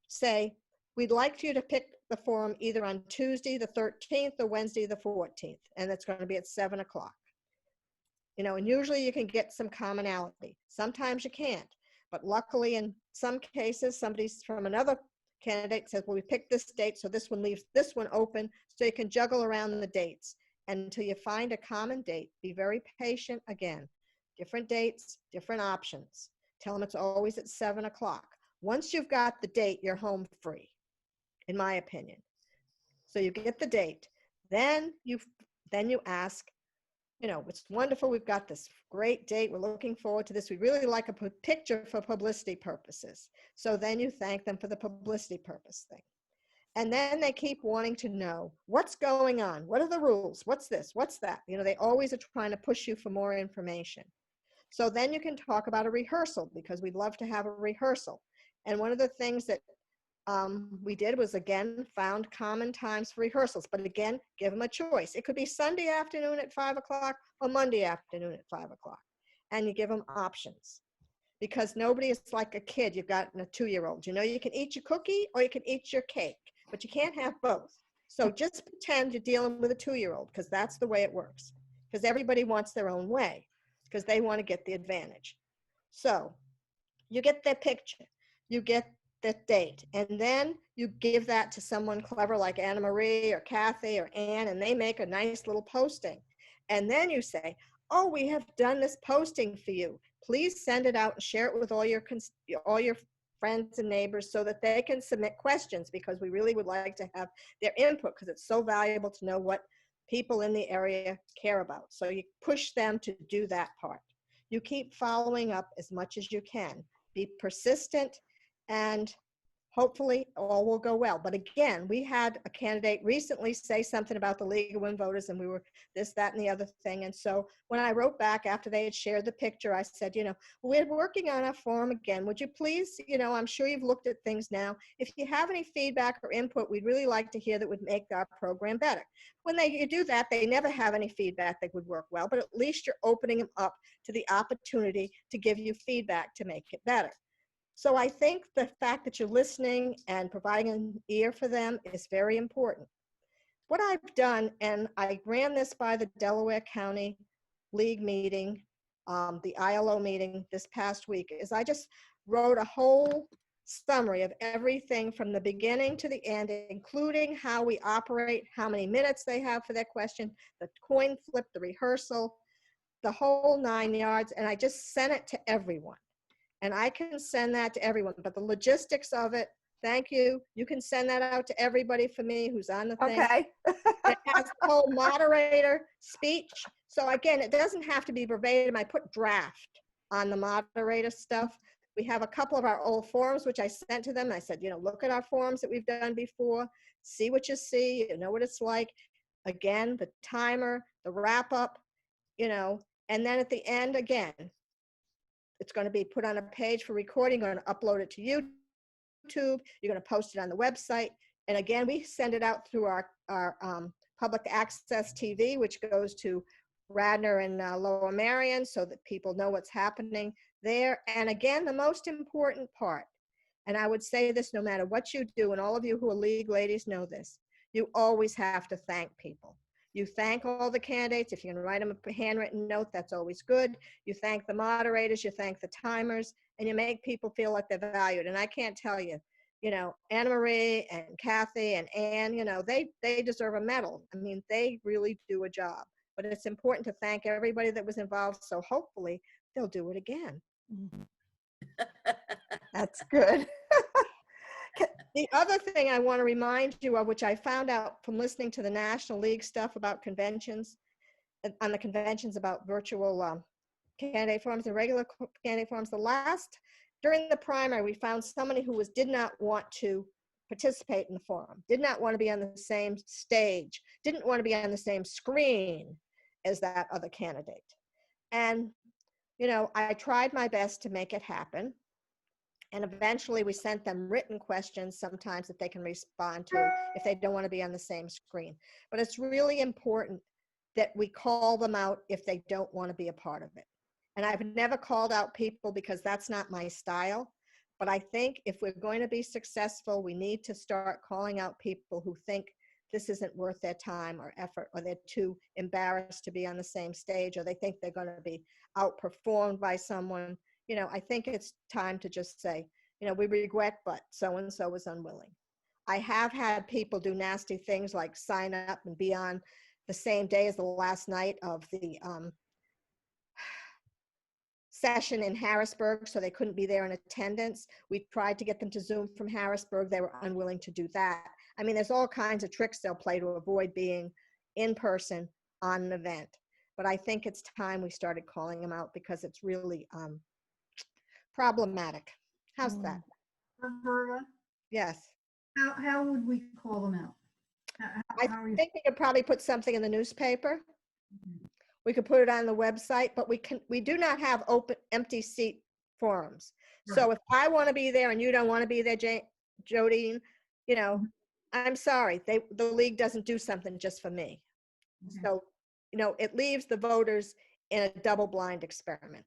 Say, we'd like you to pick the forum either on Tuesday the 13th or Wednesday the 14th, and it's going to be at 7 o'clock. You know, and usually you can get some commonality. Sometimes you can't, but luckily in some cases, somebody from another candidate says, well, we picked this date, so this one leaves this one open, so you can juggle around the dates. And until you find a common date, be very patient. Again, different dates, different options. Tell them it's always at 7 o'clock. Once you've got the date, you're home free, in my opinion. So you get the date. Then you ask, it's wonderful. We've got this great date. We're looking forward to this. We really like a picture for publicity purposes. So then you thank them for the publicity purpose thing. And then they keep wanting to know what's going on. What are the rules? What's this? What's that? They always are trying to push you for more information. So then you can talk about a rehearsal, because we'd love to have a rehearsal. And one of the things that we did was, again, found common times for rehearsals. But again, give them a choice. It could be Sunday afternoon at 5 o'clock or Monday afternoon at 5 o'clock. And you give them options. Because nobody is like a kid. You've got a 2-year-old. You can eat your cookie or you can eat your cake, but you can't have both. So just pretend you're dealing with a 2-year-old, because that's the way it works. Because everybody wants their own way, because they want to get the advantage. So you get their picture, you get the date, and then you give that to someone clever like Anna Marie or Kathy or Ann, and they make a nice little posting. And then you say, oh, we have done this posting for you. Please send it out and share it with all your friends and neighbors so that they can submit questions, because we really would like to have their input, because it's so valuable to know what people in the area care about. So you push them to do that part. You keep following up as much as you can. Be persistent, and hopefully all will go well. But again, we had a candidate recently say something about the League of Women Voters, and we were this, that, and the other thing. And so when I wrote back after they had shared the picture, I said, we're working on our form again. Would you please, I'm sure you've looked at things now. If you have any feedback or input, we'd really like to hear that would make our program better. When you do that, they never have any feedback that would work well, but at least you're opening them up to the opportunity to give you feedback to make it better. So I think the fact that you're listening and providing an ear for them is very important. What I've done, and I ran this by the Delaware County League meeting, the ILO meeting this past week, is I just wrote a whole summary of everything from the beginning to the end, including how we operate, how many minutes they have for their question, the coin flip, the rehearsal, the whole 9 yards, and I just sent it to everyone. And I can send that to everyone, but the logistics of it, thank you. You can send that out to everybody for me who's on the thing.
Okay.
It has the whole moderator speech. So again, it doesn't have to be verbatim. I put draft on the moderator stuff. We have a couple of our old forums, which I sent to them. I said, look at our forums that we've done before, see what you see, you know what it's like. Again, the timer, the wrap up, and then at the end, again, it's going to be put on a page for recording. You're going to upload it to YouTube. You're going to post it on the website. And again, we send it out through our public access TV, which goes to Radnor and Lower Merion, so that people know what's happening there. And again, the most important part, and I would say this no matter what you do, and all of you who are league ladies know this, you always have to thank people. You thank all the candidates. If you can write them a handwritten note, that's always good. You thank the moderators, you thank the timers, and you make people feel like they're valued. And I can't tell you, Anna Marie and Kathy and Ann, they deserve a medal. I mean, they really do a job. But it's important to thank everybody that was involved, so hopefully they'll do it again.
That's good.
The other thing I want to remind you of, which I found out from listening to the National League stuff about conventions, on the conventions about virtual candidate forums and regular candidate forums, during the primary, we found somebody who did not want to participate in the forum, did not want to be on the same stage, didn't want to be on the same screen as that other candidate. And, I tried my best to make it happen. And eventually we sent them written questions sometimes that they can respond to if they don't want to be on the same screen. But it's really important that we call them out if they don't want to be a part of it. And I've never called out people because that's not my style. But I think if we're going to be successful, we need to start calling out people who think this isn't worth their time or effort, or they're too embarrassed to be on the same stage, or they think they're going to be outperformed by someone. I think it's time to just say, we regret, but so-and-so was unwilling. I have had people do nasty things like sign up and be on the same day as the last night of the session in Harrisburg, so they couldn't be there in attendance. We tried to get them to Zoom from Harrisburg. They were unwilling to do that. I mean, there's all kinds of tricks they'll play to avoid being in person on an event. But I think it's time we started calling them out because it's really problematic. How's that?
Roberta,
Yes.
how would we call them out?
I think we could probably put something in the newspaper. We could put it on the website, but we do not have empty seat forums. So if I want to be there and you don't want to be there, Jodine, you know, I'm sorry, the league doesn't do something just for me. So, you know, it leaves the voters in a double-blind experiment.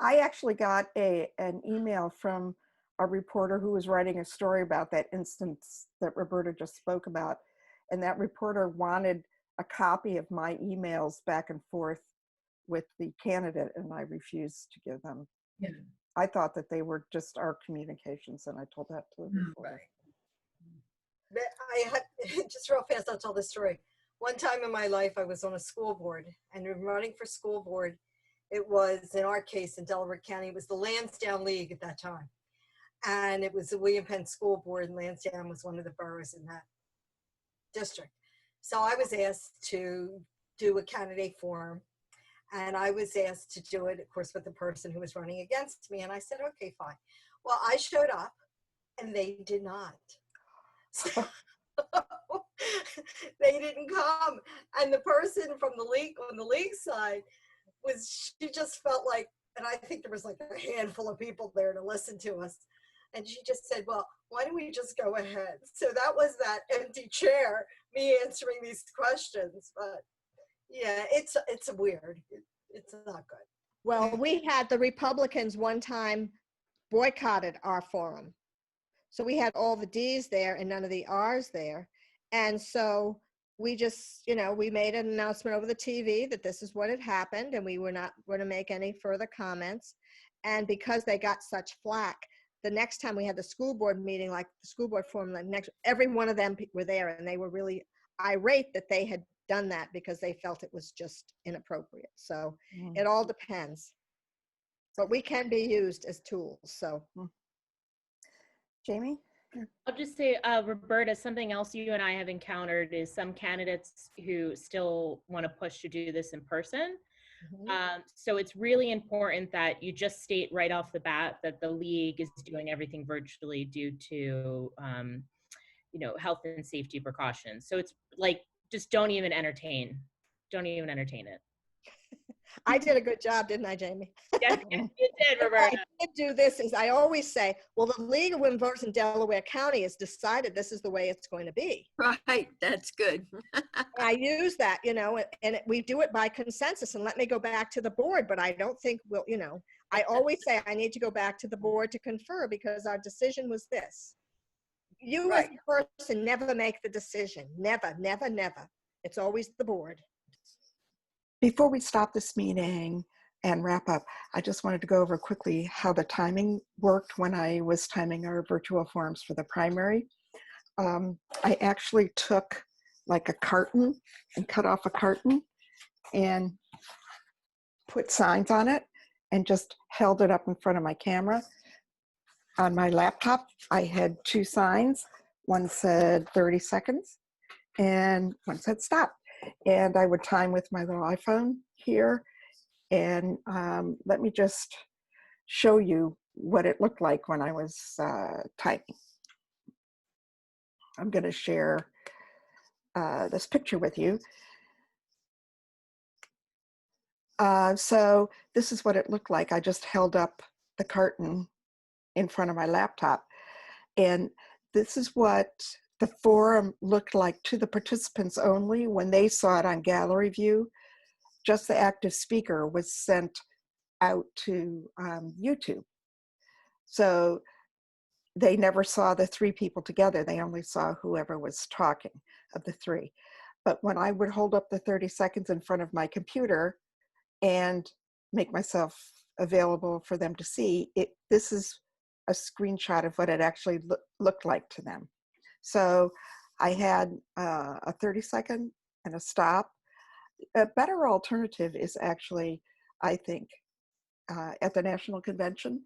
I actually got an email from a reporter who was writing a story about that instance that Roberta just spoke about. And that reporter wanted a copy of my emails back and forth with the candidate, and I refused to give them.
Yeah.
I thought that they were just our communications, and I told that to the reporter.
But I had, just real fast, I'll tell the story. One time in my life, I was on a school board, and running for school board, it was, in our case, in Delaware County, it was the Lansdowne League at that time. And it was the William Penn School Board, and Lansdowne was one of the boroughs in that district. So I was asked to do a candidate forum, and I was asked to do it, of course, with the person who was running against me. And I said, okay, fine. Well, I showed up, and they did not. So they didn't come. And the person from the league, on the league side, she just felt like, and I think there was like a handful of people there to listen to us. And she just said, well, why don't we just go ahead? So that was that empty chair, me answering these questions. But yeah, it's weird. It's not good.
Well, we had the Republicans one time boycotted our forum. So we had all the D's there and none of the R's there. And so we just, you know, we made an announcement over the TV that this is what had happened and we were not going to make any further comments. And because they got such flack, the next time we had the school board meeting, like the school board forum, every one of them were there and they were really irate that they had done that because they felt it was just inappropriate. So it all depends. But we can be used as tools, so.
Jamie?
I'll just say, Roberta, something else you and I have encountered is some candidates who still want to push to do this in person. So it's really important that you just state right off the bat that the league is doing everything virtually due to, you know, health and safety precautions. So it's like, just don't even entertain it.
I did a good job, didn't I, Jamie?
Yes, you did, Roberta.
I did do this is I always say, well, the League of Women Voters in Delaware County has decided this is the way it's going to be.
Right, that's good.
I use that, you know, and we do it by consensus, and let me go back to the board, but I don't think we'll, you know, I always say I need to go back to the board to confer because our decision was this. You as a person never make the decision. Never, never, never. It's always the board.
Before we stop this meeting and wrap up, I just wanted to go over quickly how the timing worked when I was timing our virtual forums for the primary. I actually took like a carton and cut off a carton and put signs on it and just held it up in front of my camera. On my laptop, I had two signs. One said 30 seconds and one said stop. And I would time with my little iPhone here. And let me just show you what it looked like when I was typing. I'm going to share this picture with you. So this is what it looked like. I just held up the carton in front of my laptop. And this is what the forum looked like to the participants only when they saw it on gallery view. Just the active speaker was sent out to YouTube. So they never saw the three people together. They only saw whoever was talking of the three. But when I would hold up the 30 seconds in front of my computer and make myself available for them to see, this is a screenshot of what it actually looked like to them. So I had a 30-second and a stop. A better alternative is actually, I think, at the National Convention,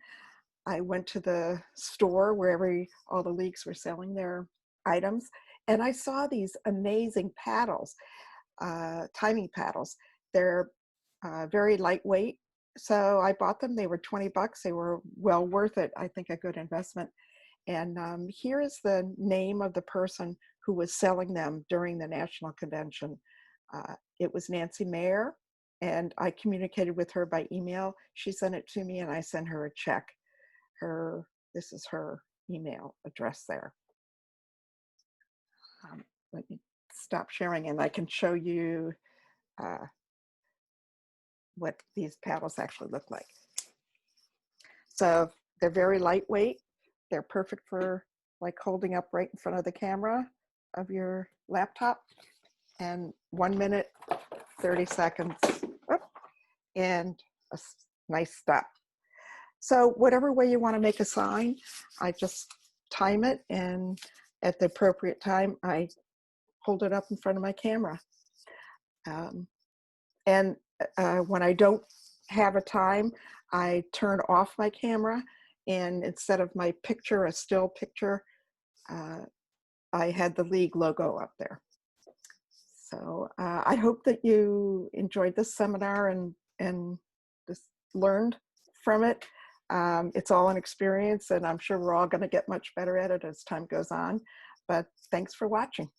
I went to the store where all the leagues were selling their items, and I saw these amazing paddles, timing paddles. They're very lightweight, so I bought them. They were $20. They were well worth it. I think a good investment. And here is the name of the person who was selling them during the national convention. It was Nancy Mayer, and I communicated with her by email. She sent it to me, and I sent her a check. This is her email address there. Let me stop sharing, and I can show you what these paddles actually look like. So they're very lightweight. They're perfect for like holding up right in front of the camera of your laptop. And 1 minute, 30 seconds, and a nice stop. So whatever way you want to make a sign, I just time it, and at the appropriate time, I hold it up in front of my camera. And when I don't have a time, I turn off my camera, and instead of my picture, a still picture, I had the league logo up there. So I hope that you enjoyed this seminar and just learned from it. It's all an experience, and I'm sure we're all going to get much better at it as time goes on. But thanks for watching.